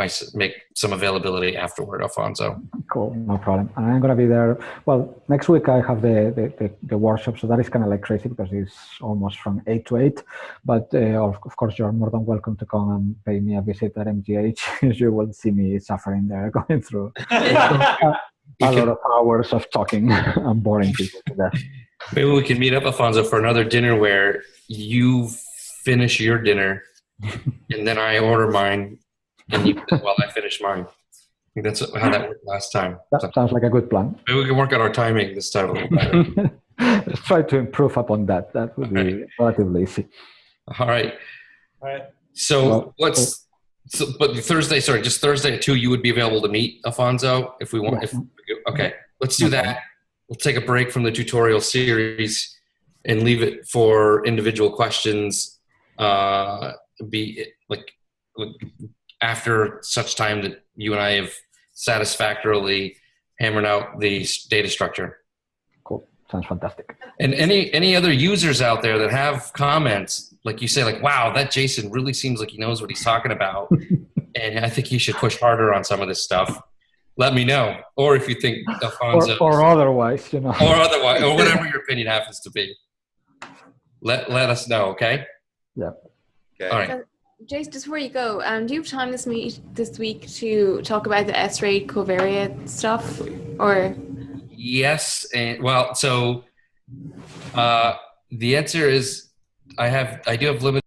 Speaker 4: some availability afterward, Alfonso.
Speaker 1: Cool, no problem. And I'm going to be there. Well, next week I have the workshop, so that is kind of like crazy because it's almost from 8 to 8. But of course, you're more than welcome to come and pay me a visit at MGH. You will see me suffering there, going through a lot of hours of talking and boring people to death.
Speaker 4: Maybe we can meet up, Alfonso, for another dinner where you finish your dinner and then I order mine. And you while I finish mine. I think that's how that worked last time.
Speaker 1: That sounds like a good plan.
Speaker 4: Maybe we can work out our timing this time a little better.
Speaker 1: Let's try to improve upon that. That would be relatively easy.
Speaker 4: All right.
Speaker 2: All right.
Speaker 4: So but just Thursday at 2, you would be available to meet, Alfonso, if we want. Okay, let's do that. We'll take a break from the tutorial series and leave it for individual questions. After such time that you and I have satisfactorily hammered out the data structure.
Speaker 1: Cool. Sounds fantastic.
Speaker 4: And any other users out there that have comments, like you say, like, wow, that Jason really seems like he knows what he's talking about. And I think he should push harder on some of this stuff. Let me know. Or if you think Alfonso.
Speaker 1: Or otherwise, Or
Speaker 4: otherwise, or whatever your opinion happens to be. Let us know, okay?
Speaker 1: Yeah.
Speaker 5: Okay.
Speaker 4: All right.
Speaker 3: Jace, just before you go, do you have time this week to talk about the S-rate covariate stuff, or?
Speaker 4: Yes, and well, so the answer is I do have limited